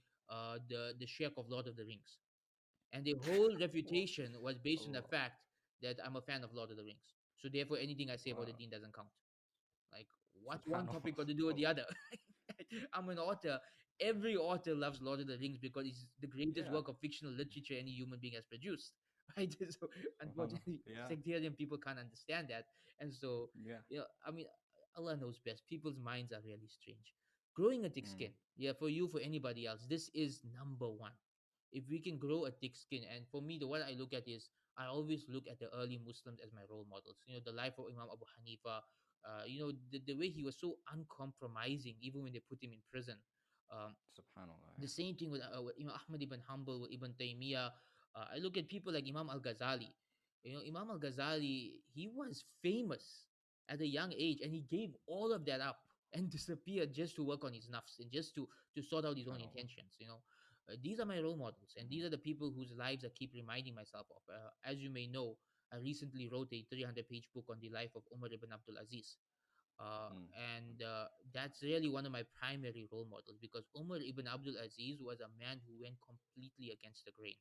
the Sheikh of Lord of the Rings. And the whole refutation was based on the Allah. fact that I'm a fan of Lord of the Rings. So therefore, anything I say about the Wow. deen doesn't count. Like, what's one Subhanallah. topic got to do with the Allah. other? I'm an author. Every author loves Lord of the Rings because it's the greatest Yeah. work of fictional literature any human being has produced. Right? So Subhanallah. unfortunately, Yeah. sectarian people can't understand that. And so, Yeah. I mean, Allah knows best. People's minds are really strange. Growing a thick Mm. skin, yeah, for you, for anybody else, this is number one. If we can grow a thick skin, and for me, the what I look at is I always look at the early Muslims as my role models. The life of Imam Abu Hanifa, the way he was so uncompromising even when they put him in prison. um, Subhanallah. the Yeah. same thing with Imam Ahmad ibn Hanbal, with Ibn Taymiyyah. I look at people like Imam Al-Ghazali. Imam Al-Ghazali, he was famous at a young age and he gave all of that up and disappeared just to work on his nafs and just to sort out his own Subhanallah. intentions. These are my role models, and Mm. these are the people whose lives I keep reminding myself of. As you may know, I recently wrote a 300-page book on the life of Umar ibn Abdul Aziz. Uh, Mm. and that's really one of my primary role models because Umar ibn Abdul Aziz was a man who went completely against the grain.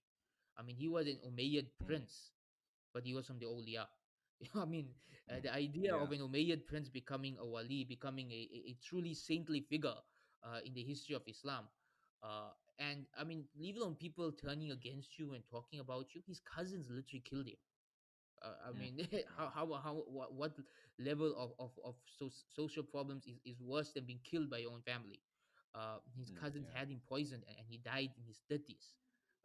I mean, he was an Umayyad Mm. prince, but he was from the awliya. I mean, Mm. the idea Yeah. of an Umayyad prince becoming a wali, becoming a truly saintly figure in the history of Islam. Uh, and I mean, leave alone people turning against you and talking about you, his cousins literally killed him. I Mm. mean, Wow. what level of social problems is worse than being killed by your own family? His Mm. cousins Yeah. had him poisoned, and he died in his 30s,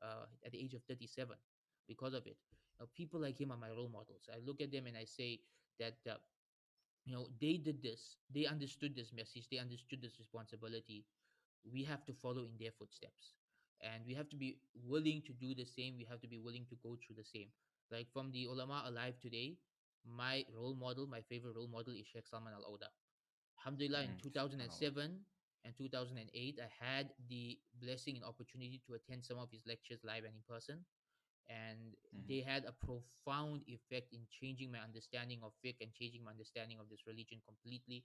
at the age of 37, because of it. People like him are my role models. I look at them and I say that they did this, they understood this message, they understood this responsibility. We have to follow in their footsteps, and we have to be willing to do the same. We have to be willing to go through the same. Like from the ulama alive today, my role model, my favorite role model is Sheikh Salman Al Auda. Alhamdulillah, in Mm. Subhanallah. 2007 and 2008, I had the blessing and opportunity to attend some of his lectures live and in person, and Mm-hmm. they had a profound effect in changing my understanding of fiqh and changing my understanding of this religion completely.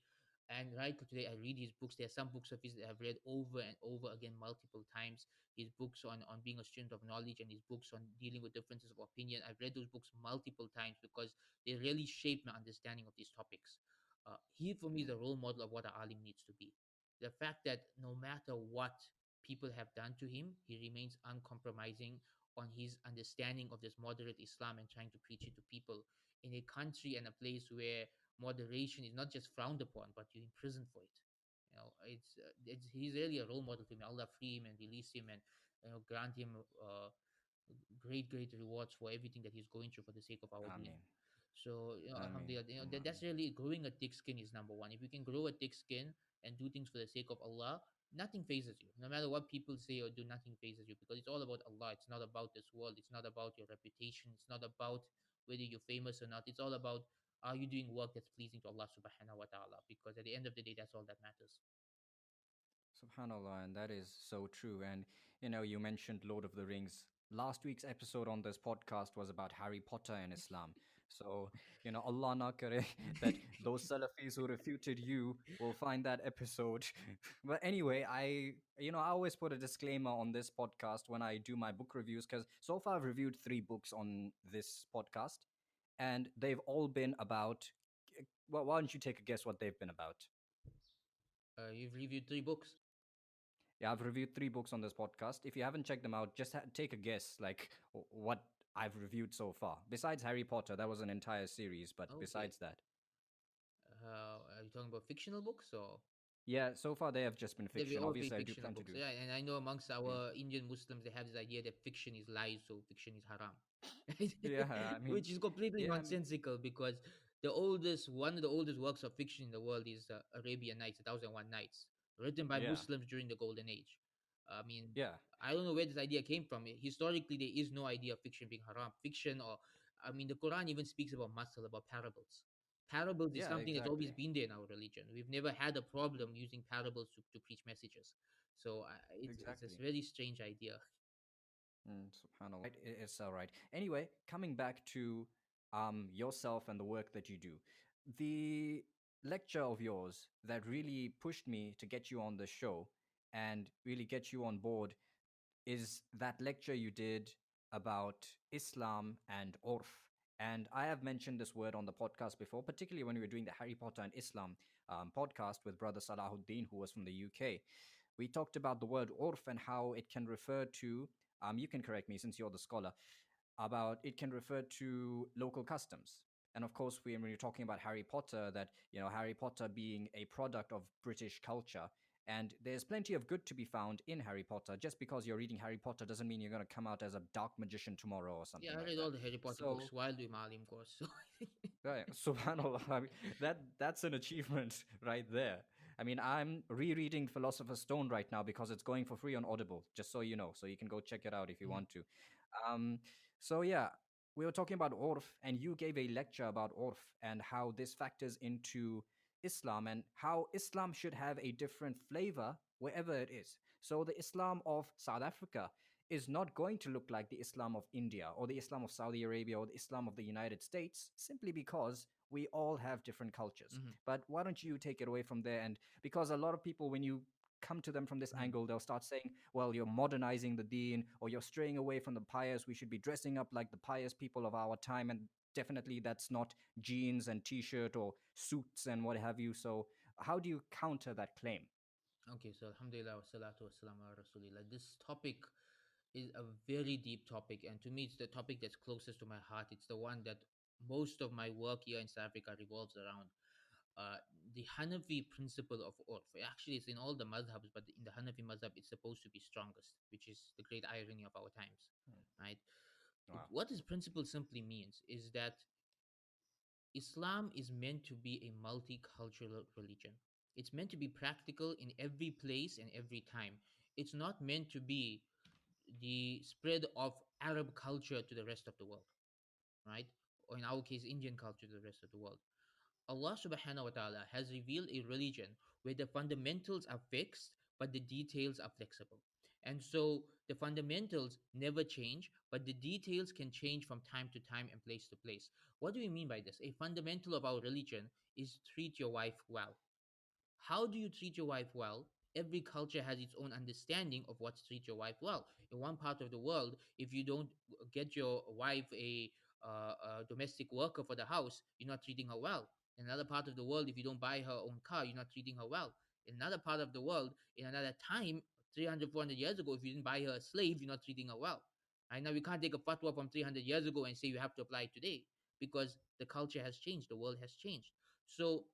And right today, I read his books. There are some books of his that I've read over and over again multiple times. His books on being a student of knowledge and his books on dealing with differences of opinion. I've read those books multiple times because they really shaped my understanding of these topics. He, for me, is Mm. a role model of what an alim needs to be. The fact that no matter what people have done to him, he remains uncompromising on his understanding of this moderate Islam and trying to preach it to people in a country and a place where moderation is not just frowned upon, but you're imprisoned for it. It's he's really a role model to me. Allah free him and release him and grant him great rewards for everything that he's going through for the sake of our deen. Ameen. So, Ameen. alhamdulillah, that's Ameen. really growing a thick skin is number one. If you can grow a thick skin and do things for the sake of Allah, nothing phases you. No matter what people say or do, nothing phases you because it's all about Allah. It's not about this world. It's not about your reputation. It's not about whether you're famous or not. It's all about Are you doing work that's pleasing to Allah subhanahu wa ta'ala? Because at the end of the day, that's all that matters. Subhanallah, and that is so true. And you mentioned Lord of the Rings. Last week's episode on this podcast was about Harry Potter and Islam. So, Allah na kare that those Salafis who refuted you will find that episode. But anyway, I always put a disclaimer on this podcast when I do my book reviews because so far I've reviewed 3 books on this podcast, and they've all been about. Well, why don't you take a guess what they've been about? You've reviewed 3 books. Yeah, I've reviewed 3 books on this podcast. If you haven't checked them out, just take a guess, like what I've reviewed so far. Besides Harry Potter, that was an entire series, but Okay. besides that, Are you talking about fictional books or? yeah, so far they have just been They will fiction. all be Obviously, I do fictional plan to books. do. Yeah, and I know amongst Mm. our Indian Muslims, they have this idea that fiction is lies, so fiction is haram, Yeah, I mean, which is completely yeah, nonsensical because one of the oldest works of fiction in the world is Arabian Nights, 1001 Nights, written by yeah, Muslims during the Golden Age. I mean, yeah, I don't know where this idea came from. Historically, there is no idea of fiction being haram. Fiction, or I mean, the Quran even speaks about masal, about parables. Parables is yeah, something that's always exactly, been there in our religion. We've never had a problem using parables to preach messages. So it's a exactly. very strange idea. Subhanallah. Right, it's all right. Anyway, coming back to yourself and the work that you do, the lecture of yours that really pushed me to get you on the show and really get you on board is that lecture you did about Islam and Urf. And I have mentioned this word on the podcast before, particularly when we were doing the Harry Potter and Islam podcast with Brother Salahuddin, who was from the UK. We talked about the word Urf and how it can refer to, you can correct me since you're the scholar, about it can refer to local customs. And of course, when you're talking about Harry Potter, that, Harry Potter being a product of British culture, and there's plenty of good to be found in Harry Potter. Just because you're reading Harry Potter doesn't mean you're going to come out as a dark magician tomorrow or Yeah, something I like read that. all the Harry Potter So, books while doing my alim course. So right, subhanallah, I mean, that's an achievement right there. I mean, I'm rereading Philosopher's Stone right now because it's going for free on Audible, just so you know. So you can go check it out if you Mhm. want to. Um, so yeah, we were talking about Urf, and you gave a lecture about Urf and how this factors into Islam and how Islam should have a different flavor wherever it is. So the Islam of South Africa is not going to look like the Islam of India or the Islam of Saudi Arabia or the Islam of the United States simply because we all have different cultures. Mhm. But why don't you take it away from there? And because a lot of people, when you come to them from this Mhm. angle, they'll start saying, well, you're modernizing the deen or you're straying away from the pious. We should be dressing up like the pious people of our time. And definitely that's not jeans and t shirt or suits and what have you. So, how do you counter that claim? Okay, so Alhamdulillah wa salatu wa salam ala Rasulillah. This topic is a very deep topic, and to me, it's the topic that's closest to my heart. It's the one that most of my work here in South Africa revolves around. Uh, the Hanafi principle of Urf. Actually, it's in all the madhabs, but in the Hanafi madhab, it's supposed to be strongest, which is the great irony of our times, right? Wow. What this principle simply means is that Islam is meant to be a multicultural religion. It's meant to be practical in every place and every time. It's not meant to be the spread of Arab culture to the rest of the world, right? Or in our case, Indian culture to the rest of the world. Allah subhanahu wa ta'ala has revealed a religion where the fundamentals are fixed, but the details are flexible. And so the fundamentals never change, but the details can change from time to time and place to place. What do we mean by this? A fundamental of our religion is treat your wife well. How do you treat your wife well? Every culture has its own understanding of what to treat your wife well. In one part of the world, if you don't get your wife a domestic worker for the house, you're not treating her well. In another part of the world, if you don't buy her own car, you're not treating her well. In another part of the world, in another time, 300, 400 years ago, if you didn't buy her a slave, you're not treating her well. And now we can't take a fatwa from 300 years ago and say you have to apply it today because the culture has changed, the world has changed. So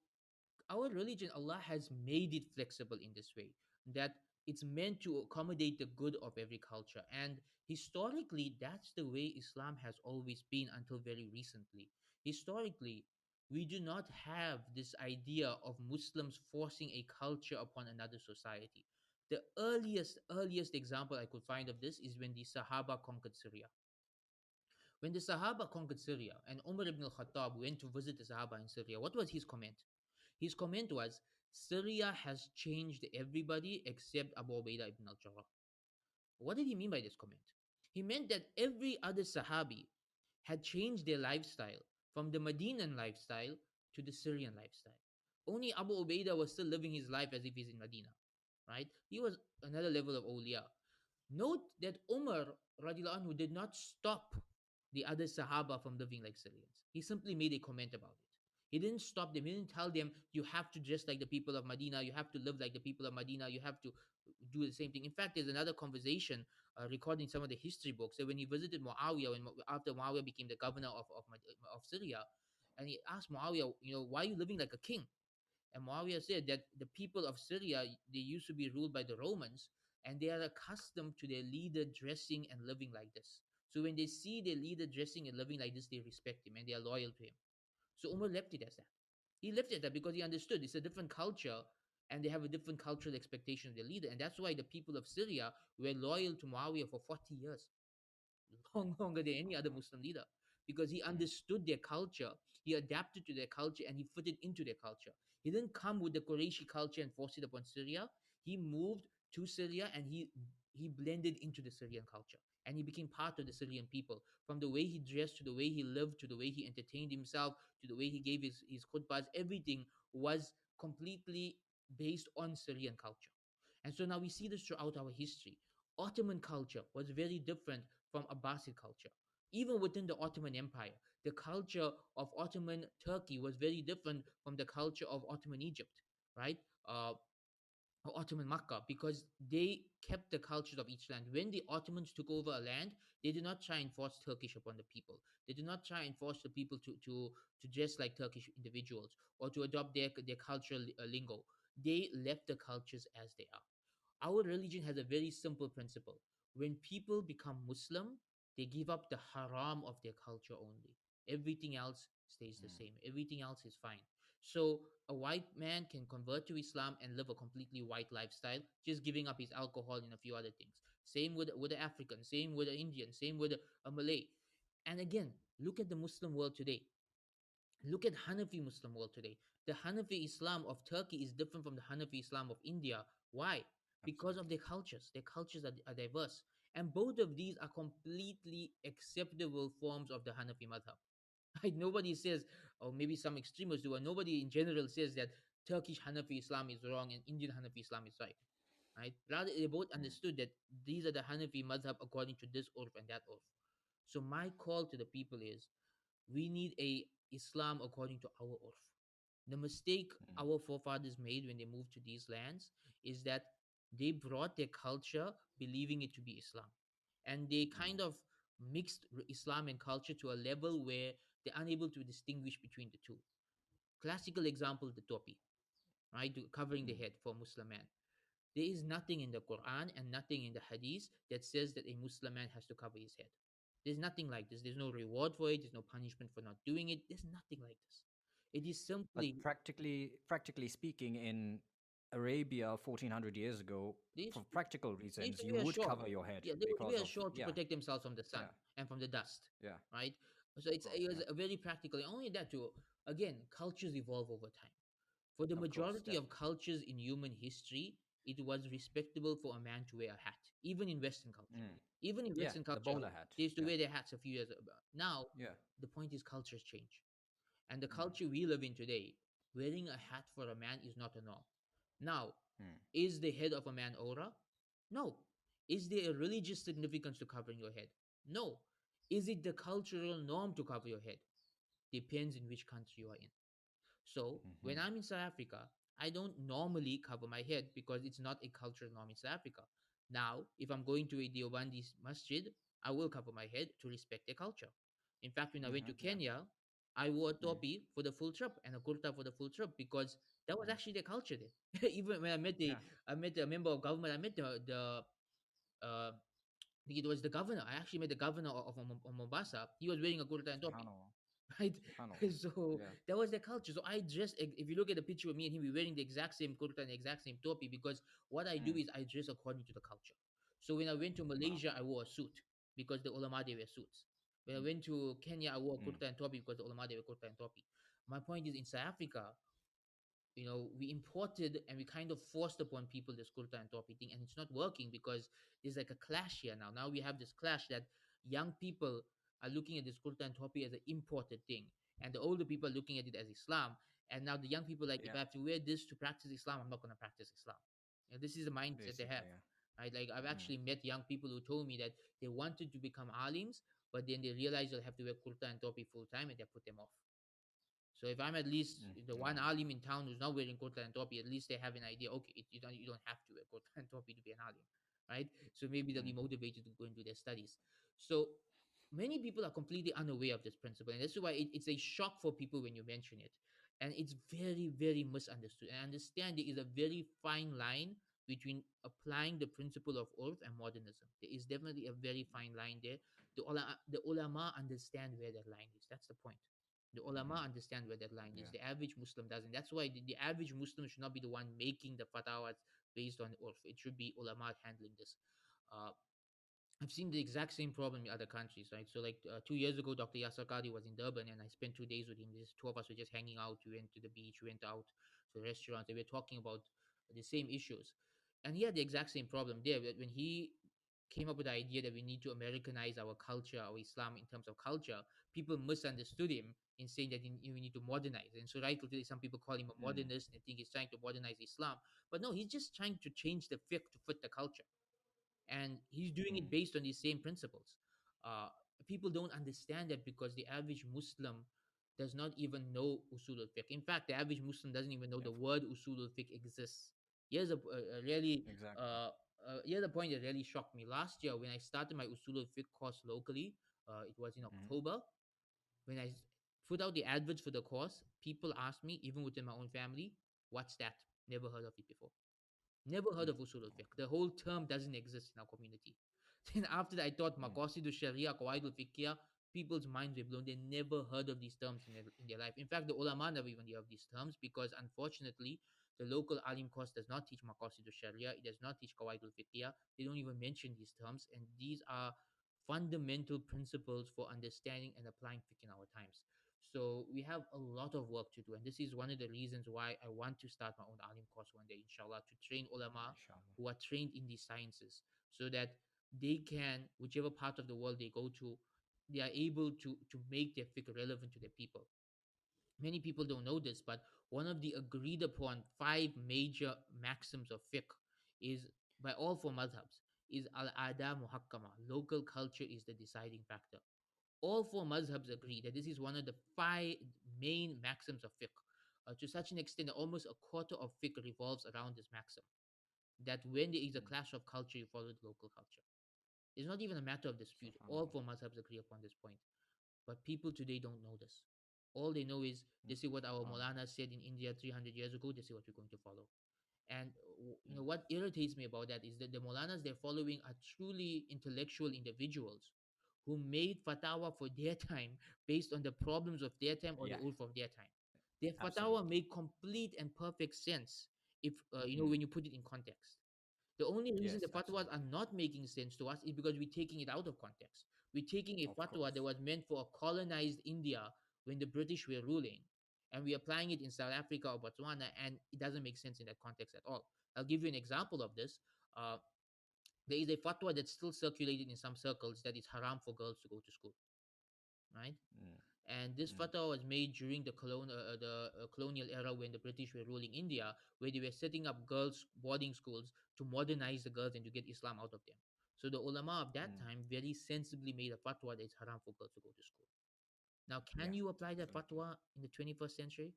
our religion, Allah has made it flexible in this way that it's meant to accommodate the good of every culture. And historically, that's the way Islam has always been until very recently. Historically, we do not have this idea of Muslims forcing a culture upon another society. The earliest example I could find of this is when the Sahaba conquered Syria. When the Sahaba conquered Syria and Umar ibn al-Khattab went to visit the Sahaba in Syria, what was his comment? His comment was, Syria has changed everybody except Abu Ubaidah ibn al-Jarrah. What did he mean by this comment? He meant that every other Sahabi had changed their lifestyle from the Medinan lifestyle to the Syrian lifestyle. Only Abu Ubaidah was still living his life as if he's in Medina, right? He was another level of awliya. Note that Umar radiallahu anhu did not stop the other Sahaba from living like Syrians. He simply made a comment about it. He didn't stop them. He didn't tell them, you have to dress like the people of Medina, you have to live like the people of Medina, you have to do the same thing. In fact, there's another conversation recording some of the history books that when he visited Muawiyah, after Muawiyah became the governor of Syria, and he asked Muawiyah, why are you living like a king? And Muawiyah said that the people of Syria, they used to be ruled by the Romans, and they are accustomed to their leader dressing and living like this. So when they see their leader dressing and living like this, they respect him and they are loyal to him. So Umar left it as that. He left it as that because he understood it's a different culture and they have a different cultural expectation of their leader. And that's why the people of Syria were loyal to Muawiyah for 40 years, longer than any other Muslim leader, because he Mm. understood their culture, he adapted to their culture, and he fitted into their culture. He didn't come with the Qurayshi culture and force it upon Syria. He moved to Syria and he blended into the Syrian culture. And he became part of the Syrian people. From the way he dressed, to the way he lived, to the way he entertained himself, to the way he gave his khutbahs, everything was completely based on Syrian culture. And so now we see this throughout our history. Ottoman culture was very different from Abbasid culture. Even within the Ottoman Empire, the culture of Ottoman Turkey was very different from the culture of Ottoman Egypt, right? Uh, or Ottoman Makkah, because they kept the cultures of each land. When the Ottomans took over a land, they did not try and force Turkish upon the people. They did not try and force the people to dress like Turkish individuals or to adopt their cultural lingo. They left the cultures as they are. Our religion has a very simple principle. When people become Muslim, they give up the haram of their culture only. Everything else stays the Mm. same. Everything else is fine. So a white man can convert to Islam and live a completely white lifestyle, just giving up his alcohol and a few other things. Same with the African, same with the Indian, same with a Malay. And again, look at the Muslim world today. Look at Hanafi Muslim world today. The Hanafi Islam of Turkey is different from the Hanafi Islam of India. Why? Because of Absolutely. their cultures. Their cultures are diverse. And both of these are completely acceptable forms of the Hanafi madhab. Right? Nobody says, or maybe some extremists do, and nobody in general says that Turkish Hanafi Islam is wrong and Indian Hanafi Islam is right. Right? Rather, they both Mm. understood that these are the Hanafi madhab according to this urf and that urf. So my call to the people is, we need a Islam according to our urf. The mistake Mm. our forefathers made when they moved to these lands is that they brought their culture believing it to be Islam. And they Mm. kind of mixed Islam and culture to a level where they're unable to distinguish between the two. Classical example, the topi, right? Covering the Mm. head for a Muslim man. There is nothing in the Quran and nothing in the Hadith that says that a Muslim man has to cover his head. There's nothing like this. There's no reward for it. There's no punishment for not doing it. There's nothing like this. It is But simply practically speaking, in Arabia 1400 years ago, they used for to, practical they used reasons, to you wear would short. cover your head Yeah, they because wear of, short to yeah, protect themselves from the sun yeah, and from the dust, yeah, right? So of it course, was yeah, a very practical. And only that too. Again, cultures evolve over time. For the of course, majority of definitely. cultures in human history, it was respectable for a man to wear a hat, even in Western culture. Mm. Even in Yeah, Western the culture, bowler hat. they used to Yeah, wear their hats a few years ago. Now, yeah. the point is cultures change. And the Mm. culture we live in today, wearing a hat for a man is not a norm. Now, Mm. is the head of a man aura? No. Is there a religious significance to covering your head? No. Is it the cultural norm to cover your head? Depends in which country you are in. So Mm-hmm. when I'm in South Africa, I don't normally cover my head because it's not a cultural norm in South Africa. Now, if I'm going to a Deobandi masjid, I will cover my head to respect their culture. In fact, when I went Mm-hmm. to Yeah. Kenya, I wore a Mm. topi for the full trip and a kurta for the full trip because that was Mm. actually their culture there. Even when Yeah. I met a member of government, I met the I think it was the governor. I actually met the governor of Mombasa. He was wearing a kurta and topi, Subhanallah. right? Subhanallah. So Yeah. that was their culture. So I dress. If you look at the picture of me and him, we're wearing the exact same kurta and the exact same topi because what I do Mm. is I dress according to the culture. So when I went to Wow. Malaysia, I wore a suit because the ulama they wear suits. When I went to Kenya, I wore mm, kurta and topi because the ulama they were kurta and topi. My point is, in South Africa, we imported and we kind of forced upon people this kurta and topi thing, and it's not working because there's like a clash here now. Now we have this clash that young people are looking at this kurta and topi as an imported thing, and the older people are looking at it as Islam. And now the young people like, if yeah, I have to wear this to practice Islam, I'm not going to practice Islam. This is the mindset they basically, have. yeah. Right? Like I've Mm, actually met young people who told me that they wanted to become alims, but then they realized they'll have to wear kurta and topi full time, and they put them off. So if I'm at least the one wow. alim in town who's not wearing kurta and topi, at least they have an idea. Okay, you don't have to wear kurta and topi to be an alim, right? So maybe they'll Mm, be motivated to go and do their studies. So many people are completely unaware of this principle, and that's why it's a shock for people when you mention it, and it's very very misunderstood. And I understand there is a very fine line between applying the principle of urf and modernism. There is definitely a very fine line there. The ulama understand where that line is. That's the point. The ulama mm, understand where that line is. yeah. The average Muslim doesn't. That's why the average Muslim should not be the one making the fatwas based on urf. It should be ulama handling this. Uh, I've seen the exact same problem in other countries, right? So, like 2 years ago, Dr. Yasser Qadi was in Durban, and I spent 2 days with him. Just two of us were just hanging out. We went to the beach, we went out to restaurants, and we were talking about the same issues. And he had the exact same problem there. When he came up with the idea that we need to Americanize our culture, our Islam in terms of culture, people misunderstood him in saying that we need to modernize. And so, right today, some people call him a Mm, modernist and think he's trying to modernize Islam. But no, he's just trying to change the fiqh to fit the culture, and he's doing it mm, based on these same principles. Uh, People don't understand that because the average Muslim does not even know usul al fiqh. In fact, the average Muslim doesn't even know yeah, the word usul al fiqh exists. Here's a really exactly. uh, here's a point that really shocked me. Last year, when I started my usul al fiqh course locally, it was in Mm, October. When I put out the adverts for the course, people asked me, even within my own family, "What's that? Never heard of it before." Never heard mm, of usul al-fiqh. The whole term doesn't exist in our community. Then after that, I thought mm, maqasid sharia qawaid al-fiqhiyah, people's minds were blown. They never heard of these terms in their life. In fact, the ulama never even heard of these terms because unfortunately, the local alim course does not teach maqasid sharia. It does not teach qawaid al-fiqhiyah. They don't even mention these terms. And these are fundamental principles for understanding and applying fiqh in our times. So we have a lot of work to do, and this is one of the reasons why I want to start my own alim course one day, inshallah, to train ulama inshallah. who are trained in these sciences, so that they can, whichever part of the world they go to, they are able to make their fiqh relevant to their people. Many people don't know this, but one of the agreed upon five major maxims of fiqh is by all four madhabs is al-ada muhakkama. Local culture is the deciding factor. All four mazhabs agree that this is one of the five main maxims of fiqh. To such an extent that almost a quarter of fiqh revolves around this maxim. That when there is a Mm, clash of culture, you follow the local culture. It's not even a matter of dispute. All subhanallah. four mazhabs agree upon this point. But people today don't know this. All they know is Mm, this is what our subhanallah. Maulana said in India 300 years ago. This is what we're going to follow. And Mm, what irritates me about that is that the Maulanas they're following are truly intellectual individuals who made fatwa for their time based on the problems of their time or the yeah, urf of their time. Their fatwa absolutely. made complete and perfect sense if Mm, when you put it in context. The only reason the yes, fatwas are absolutely. not making sense to us is because we're taking it out of context. We're taking a Of fatwa that course. was meant for a colonized India when the British were ruling, and we're applying it in South Africa or Botswana, and it doesn't make sense in that context at all. I'll give you an example of this. Uh, there is a fatwa that's still circulated in some circles that it's haram for girls to go to school, right? Mm, And this mm, fatwa was made during the colonial era when the British were ruling India, where they were setting up girls' boarding schools to modernize the girls and to get Islam out of them. So the ulama of that mm, time very sensibly made a fatwa that it's haram for girls to go to school. Now, can yeah, you apply that absolutely. fatwa in the 21st century?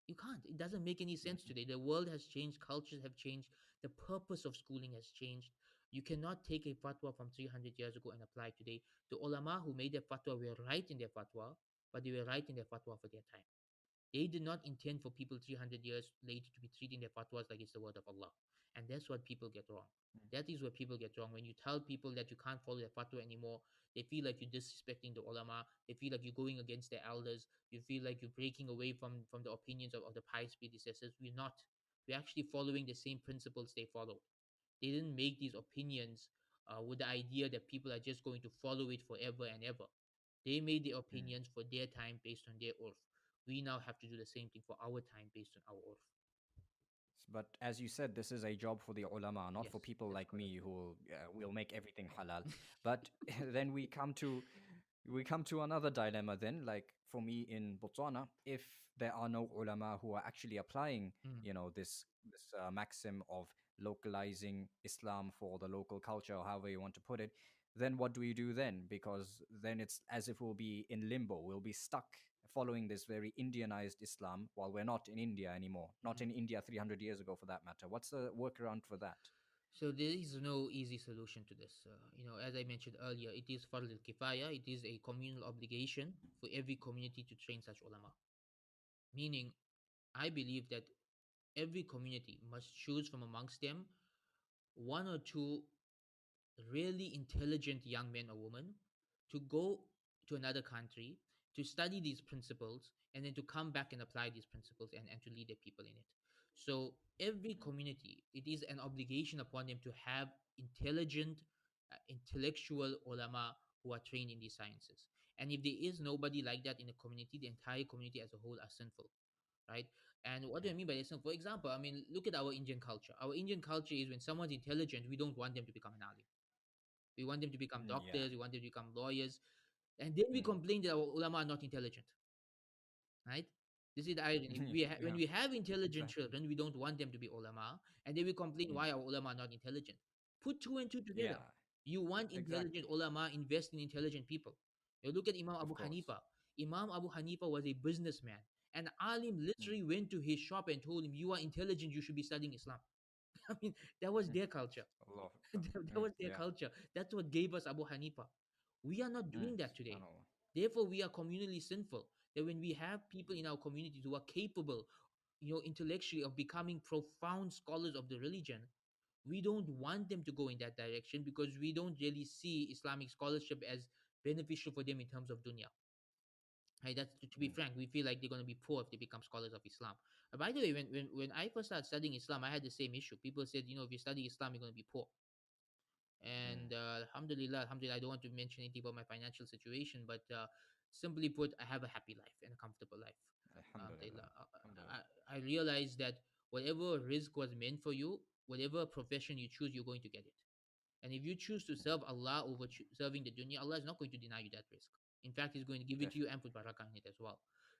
You can't. It doesn't make any sense Mm, today. The world has changed, cultures have changed, the purpose of schooling has changed. You cannot take a fatwa from 300 years ago and apply it today. The ulama who made their fatwa were right in their fatwa, but they were right in their fatwa for their time. They did not intend for people 300 years later to be treating their fatwas like it's the word of Allah. And that's what people get wrong. mm, That is what people get wrong. When you tell people that you can't follow their fatwa anymore, they feel like you're disrespecting the ulama. They feel like you're going against their elders. You feel like you're breaking away from the opinions of the pious predecessors. We're not. We're actually following the same principles they followed. They didn't make these opinions with the idea that people are just going to follow it forever and ever. They made their Mm. opinions for their time based on their urf. We now have to do the same thing for our time based on our urf. But as you said, this is a job for the ulama, not Yes, for people that's like correct. me who will make everything halal. But then we come to another dilemma then, like for me in Botswana, if there are no ulama who are actually applying, Mm. this maxim of localizing Islam for the local culture, or however you want to put it, then what do we do then? Because then it's as if we'll be in limbo. We'll be stuck following this very Indianized Islam while we're not in India anymore, not Mm. in India 300 years ago for that matter. What's the workaround for that? So there is no easy solution to this. As I mentioned earlier, it is fard al-kifaya. It is a communal obligation for every community to train such ulama. Meaning, I believe that every community must choose from amongst them one or two really intelligent young men or women to go to another country to study these principles and then to come back and apply these principles and to lead the people in it. So every community, it is an obligation upon them to have intelligent, intellectual ulama who are trained in these sciences. And if there is nobody like that in the community, the entire community as a whole are sinful, right? And what do I Mm. mean by this? For example, I mean, look at our Indian culture. Our Indian culture is when someone's intelligent, we don't want them to become an alim. We want them to become Mm, yeah. doctors. We want them to become lawyers. And then we Mm. complain that our ulama are not intelligent, right? This is the irony. When Yeah, we have intelligent exactly. children, we don't want them to be ulama. And then we complain Mm. why our ulama are not intelligent. Put two and two together. Yeah, You want intelligent exactly. ulama, invest in intelligent people. You look at Imam Of Abu course. Hanifa. Imam Abu Hanifa was a businessman. And Alim Mm. literally went to his shop and told him, "You are intelligent, you should be studying Islam." I mean, that was Mm. their culture. Allah Akbar. That Mm. was their Yeah. culture. That's what gave us Abu Hanifa. We are not Mm. doing that today. Subhanallah. Therefore, we are communally sinful. That when we have people in our communities who are capable, intellectually of becoming profound scholars of the religion, we don't want them to go in that direction because we don't really see Islamic scholarship as beneficial for them in terms of dunya. Right, that's to be Mm. frank. We feel like they're going to be poor if they become scholars of Islam. By the way, when I first started studying Islam, I had the same issue. People said, if you study Islam, you're going to be poor. Mm. And alhamdulillah, I don't want to mention anything about my financial situation, but simply put, I have a happy life and a comfortable life. Alhamdulillah. Alhamdulillah. Alhamdulillah. I realized that whatever risk was meant for you, whatever profession you choose, you're going to get it. And if you choose to serve Allah over serving the dunya, Allah is not going to deny you that risk. In fact, He's going to give it to you and Definitely. put barakah in it as well.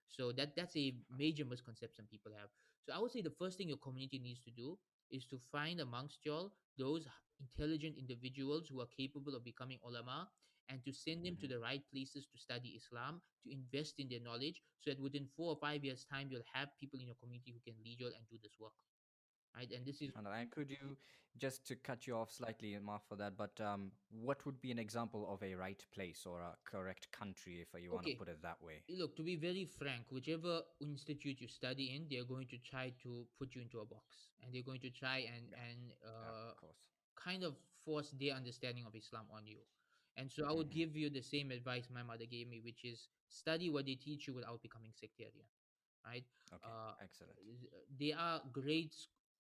So that's a major misconception people have. So I would say the first thing your community needs to do is to find amongst y'all those intelligent individuals who are capable of becoming ulama and to send them to Mhm. the right places to study Islam, to invest in their knowledge, so that within 4 or 5 years' time, you'll have people in your community who can lead you and do this work. Right. And this is SubhanAllah. And could you, just to cut you off slightly, Mark, for that, but what would be an example of a right place or a correct country, if you want to okay. put it that way? Look, to be very frank, whichever institute you study in, they're going to try to put you into a box, and they're going to try and Yeah, and yeah, uh, of course. kind of force their understanding of Islam on you. And so I would Hmm. give you the same advice my mother gave me, which is study what they teach you without becoming sectarian, right? Okay, Uh, excellent. there are great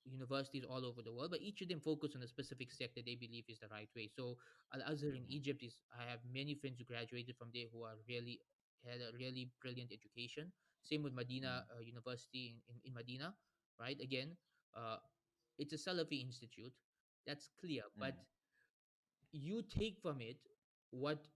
universities all over the world, but each of them focus on a specific sector they believe is the right way. So Al Azhar in Hmm. Egypt is, I have many friends who graduated from there who are really had a really brilliant education. Same with Mm. Medina University in Medina, right? Again, uh, it's a Salafi institute. That's clear, but Mm. you take from it what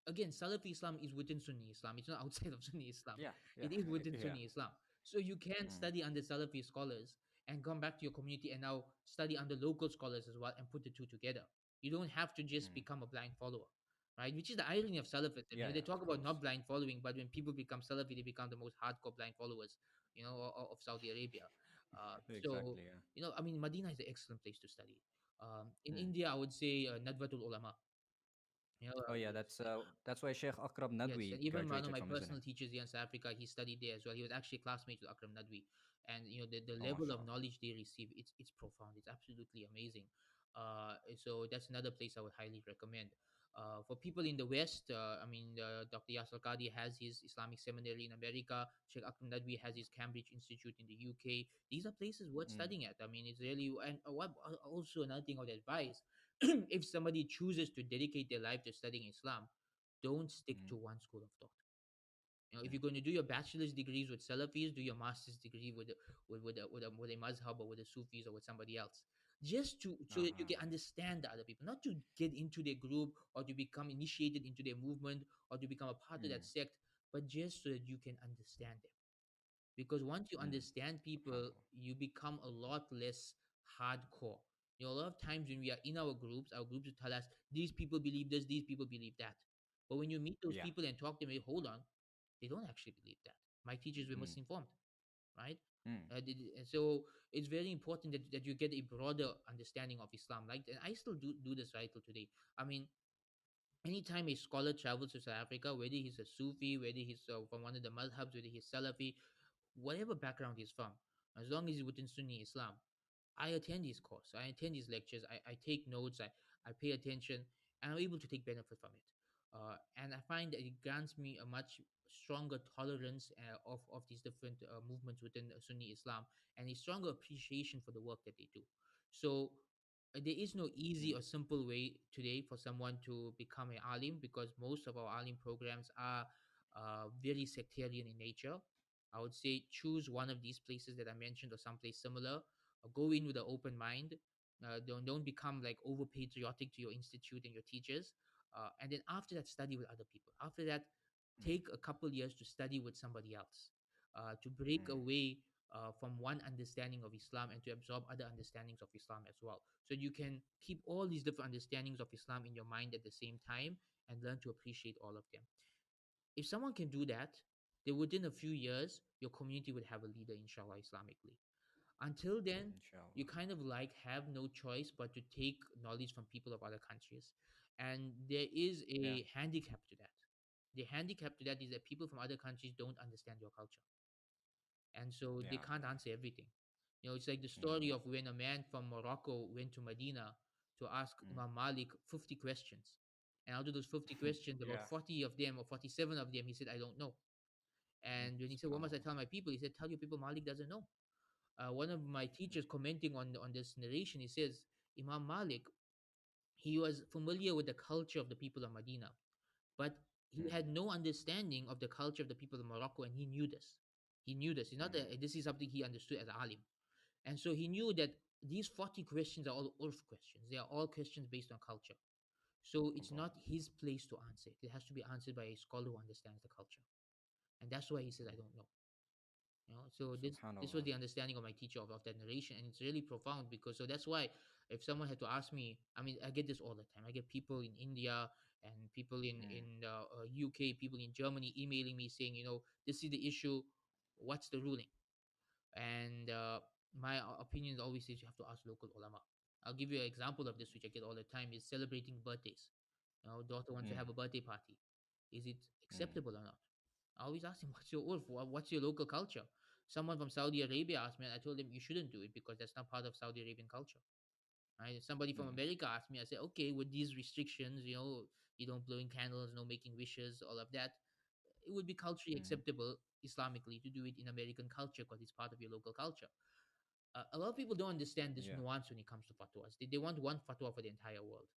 again, Salafi Islam is within Sunni Islam. It's not outside of Sunni Islam. Yeah, yeah, It is within yeah. Sunni Islam. So you can Mm. study under Salafi scholars and come back to your community and now study under local scholars as well and put the two together. You don't have to just Mm. become a blind follower, right? Which is the irony of Salafism. Yeah, They yeah, talk of about course. not blind following, but when people become Salafi, they become the most hardcore blind followers, of Saudi Arabia. So Exactly, yeah. I mean, Medina is an excellent place to study. In Mm. India, I would say Nadwatul Ulama. You know, Oh, yeah, yes, that's where Sheikh Akrab yes, Nadwi and even one of graduated my from, isn't it? personal teachers here in South Africa, he studied there as well. He was actually classmates with Akram Nadwi, and the Oh, level of mashallah. knowledge they receive, it's profound. It's absolutely amazing. So that's another place I would highly recommend. For people in the West, I mean, Dr. Yasser Qadi has his Islamic seminary in America. Sheikh Akram Nadwi has his Cambridge Institute in the UK. These are places worth Mm. studying at. I mean, it's really, and also another thing I would advise, if somebody chooses to dedicate their life to studying Islam, Don't stick Mm. to one school of thought. If you're going to do your bachelor's degrees with Salafis, do your master's degree with a mazhab or with the Sufis or with somebody else. Just to so that you Uh-huh. can understand the other people, not to get into their group or to become initiated into their movement or to become a part of that Mm. sect, but just so that you can understand them. Because once you Mm. understand people, SubhanAllah. you become a lot less hardcore. A lot of times when we are in our groups will tell us these people believe this, these people believe that. But when you meet those Yeah. people and talk to them, hold on, they don't actually believe that. My teachers were Mm. misinformed, right? Mm. And so it's very important that you get a broader understanding of Islam. Like, and I still do this right till today. I mean, anytime a scholar travels to South Africa, whether he's a Sufi, whether he's from one of the madhabs, whether he's Salafi, whatever background he's from, as long as he's within Sunni Islam, I attend his course, I attend his lectures, I take notes, I pay attention, and I'm able to take benefit from it. And I find that it grants me a much stronger tolerance of these different movements within Sunni Islam and a stronger appreciation for the work that they do. So there is no easy Mm. or simple way today for someone to become an alim because most of our alim programs are very sectarian in nature. I would say choose one of these places that I mentioned or someplace similar. Go in with an open mind. Don't become like over patriotic to your institute and your teachers. And then after that, study with other people. After that, Mm. take a couple years to study with somebody else, to break Mm. away from one understanding of Islam and to absorb other understandings of Islam as well. So you can keep all these different understandings of Islam in your mind at the same time and learn to appreciate all of them. If someone can do that, then within a few years, your community would have a leader, inshallah, Islamically. Until then, you Inshallah. kind of like have no choice but to take knowledge from people of other countries. And there is Yeah. a handicap to that. The handicap to that is that people from other countries don't understand your culture. And so they Yeah. can't Yeah. answer everything. It's like the story Mm. of when a man from Morocco went to Medina to ask Mm. Imam Malik 50 questions. And out of those 50 questions, about Yeah. 40 of them or 47 of them, he said, I don't know. Mm. And when he said, what must I SubhanAllah. tell my people? He said, tell your people Malik doesn't know. One of my Mm. teachers commenting on this narration, he says, Imam Malik, he was familiar with the culture of the people of Medina, but he Mm. had no understanding of the culture of the people of Morocco, and he knew this. He knew this. It's not Mm. that this is something he understood as alim. And so he knew that these 40 questions are all urf questions. They are all questions based on culture. So it's Allah. not his place to answer it. It has to be answered by a scholar who understands the culture. And that's why he says, I Mm. don't know. So this was SubhanAllah. the understanding of my teacher of that narration, and it's really profound because so that's why if someone had to ask me, I mean, I get this all the time. I get people in India and people Mm. in UK, people in Germany emailing me saying, this is the issue. What's the ruling? And my opinion always is you have to ask local ulama. I'll give you an example of this, which I get all the time, is celebrating birthdays. Daughter wants to Mm. have a birthday party. Is it Mm. acceptable or not? I always ask him, what's your urf? What's your local culture? Someone from Saudi Arabia asked me, and I told him, you shouldn't do it because that's not part of Saudi Arabian culture. Right? Somebody from Mm. America asked me, I said, okay, with these restrictions, you don't blowing candles, no making wishes, all of that, it would be culturally Mm. acceptable Islamically to do it in American culture because it's part of your local culture. A lot of people don't understand this Yeah. nuance when it comes to fatwas. They want one fatwa for the entire world.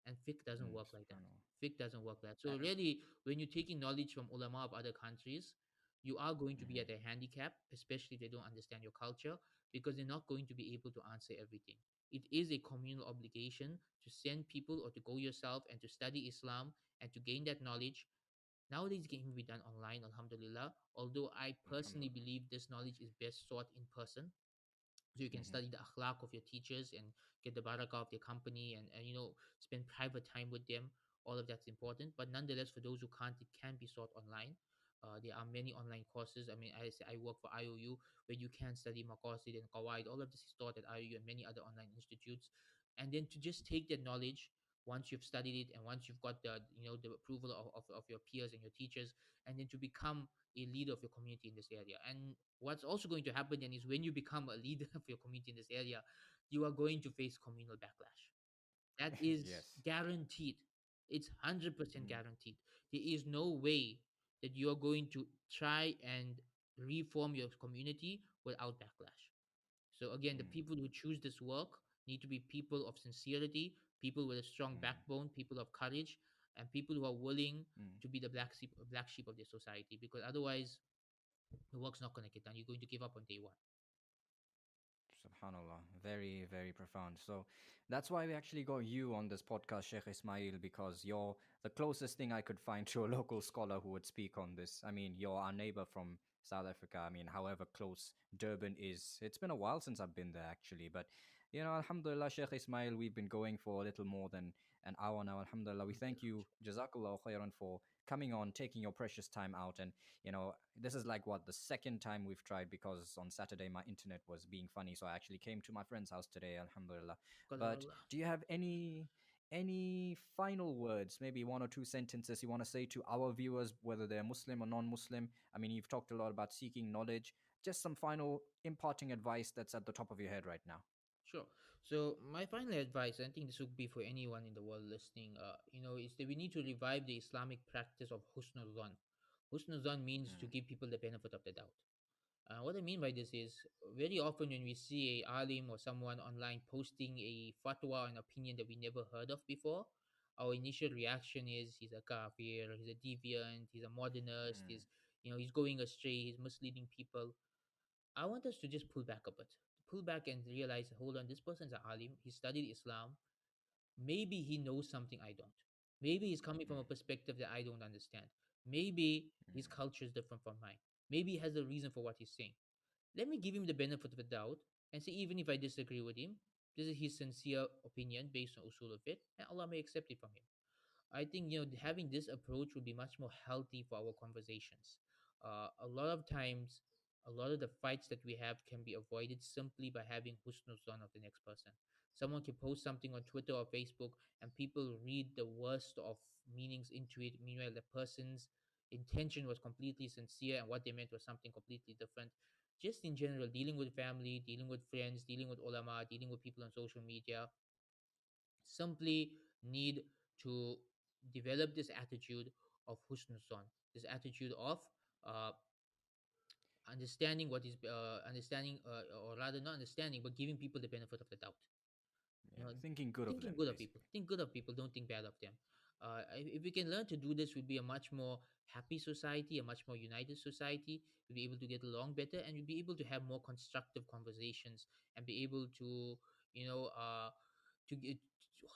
And fiqh doesn't Mm. work like that. SubhanAllah. Fiqh doesn't work like that. So And, really, when you're taking knowledge from ulama of other countries, you are going to be mm. at a handicap, especially if they don't understand your culture, because they're not going to be able to answer everything. It is a communal obligation to send people or to go yourself and to study Islam and to gain that knowledge. Nowadays, it can even be done online, alhamdulillah. Although I personally Alhamdulillah. believe this knowledge is best sought in person, so you can Mm-hmm. study the akhlaq of your teachers and get the barakah of their company and spend private time with them. All of that's important, but nonetheless, for those who can't, it can be sought online. There are many online courses. I mean, I work for IOU where you can study maqasid and qawaid. All of this is taught at IOU and many other online institutes. And then to just take that knowledge once you've studied it and once you've got the approval of your peers and your teachers, and then to become a leader of your community in this area. And what's also going to happen then is when you become a leader of your community in this area, you are going to face communal backlash. That is Yes. guaranteed. It's 100% Mm. guaranteed. There is no way that you are going to try and reform your community without backlash. So again, the Mm. people who choose this work need to be people of sincerity, people with a strong Mm. backbone, people of courage. and people who are willing Mm. to be the black sheep of their society, because otherwise the work's not going to get done. You're going to give up on day one. Subhanallah, very, very profound. So that's why we actually got you on this podcast, Sheikh Ismail, because you're the closest thing I could find to a local scholar who would speak on this. I mean, you're our neighbor from South Africa. I mean, however close Durban is, it's been a while since I've been there actually. But, Alhamdulillah, Sheikh Ismail, we've been going for a little more than an hour now. Alhamdulillah, we thank you, Jazakallah khairan, for coming on, taking your precious time out, and this is like what the second time we've tried, because on Saturday my internet was being funny, so I actually came to my friend's house today, alhamdulillah. But Qadarullah. do you have any final words, maybe one or two sentences you want to say to our viewers, whether they're Muslim or non-Muslim? I mean, you've talked a lot about seeking knowledge. Just some final imparting advice that's at the top of your head right now. Sure. So my final advice, I think this would be for anyone in the world listening, is that we need to revive the Islamic practice of husnul zan. Husnul zan means to Mm, give people the benefit of the doubt. What I mean by this is, very often when we see a alim or someone online posting a fatwa or an opinion that we never heard of before, our initial reaction is he's a kafir, he's a deviant, he's a modernist, mm, he's going astray, he's misleading people. I want us to just pull back a bit, pull back and realize, hold on, this person's an alim, he studied Islam. Maybe he knows something I don't. Maybe he's coming from a mm, perspective that I don't understand. Maybe his mm, culture is different from mine. Maybe he has a reason for what he's saying. Let me give him the benefit of the doubt and say, even if I disagree with him, this is his sincere opinion based on usul of it, and Allah may accept it from him. I think having this approach would be much more healthy for our conversations. A lot of times, a lot of the fights that we have can be avoided simply by having husnul zan of the next person. Someone can post something on Twitter or Facebook, and people read the worst of meanings into it. Meanwhile, the person's intention was completely sincere, and what they meant was something completely different. Just in general, dealing with family, dealing with friends, dealing with ulama, dealing with people on social media, simply need to develop this attitude of husnul zan, this attitude of uh, understanding what is understanding, or rather not understanding, but giving people the benefit of the doubt. you yeah, know thinking good of Thinking them, good of people, basically. think good of people, don't think bad of them. If we can learn to do this, we'd be a much more happy society, a much more united society. We'll be able to get along better, and we'll be able to have more constructive conversations, and be able to you know to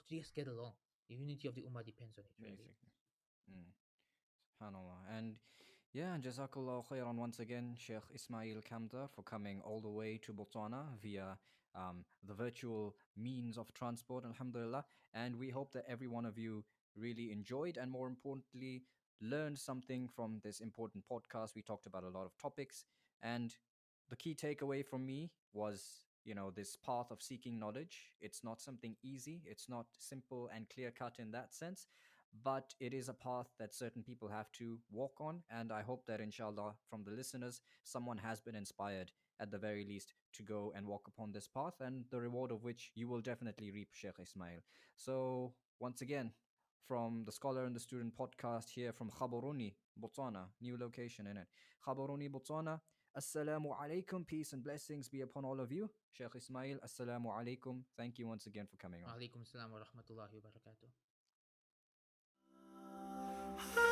just get along. The unity of the ummah depends on it, really. Basically. Mm. SubhanAllah. And yeah, Jazakallah khairan once again, Sheikh Ismail Kamda, for coming all the way to Botswana via the virtual means of transport, alhamdulillah. And we hope that every one of you really enjoyed and, more importantly, learned something from this important podcast. We talked about a lot of topics. And the key takeaway from me was, this path of seeking knowledge. It's not something easy, it's not simple and clear cut in that sense, but it is a path that certain people have to walk on. And I hope that, inshallah, from the listeners, someone has been inspired at the very least to go and walk upon this path, and the reward of which you will definitely reap, Sheikh Ismail. So, once again, from the Scholar and the Student podcast here from Khabaruni, Botswana, new location in it. Khabaruni, Botswana. Assalamu alaikum. Peace and blessings be upon all of you. Sheikh Ismail, assalamu alaikum. Thank you once again for coming on. Wa alaikum salam wa rahmatullahi wa barakatuh.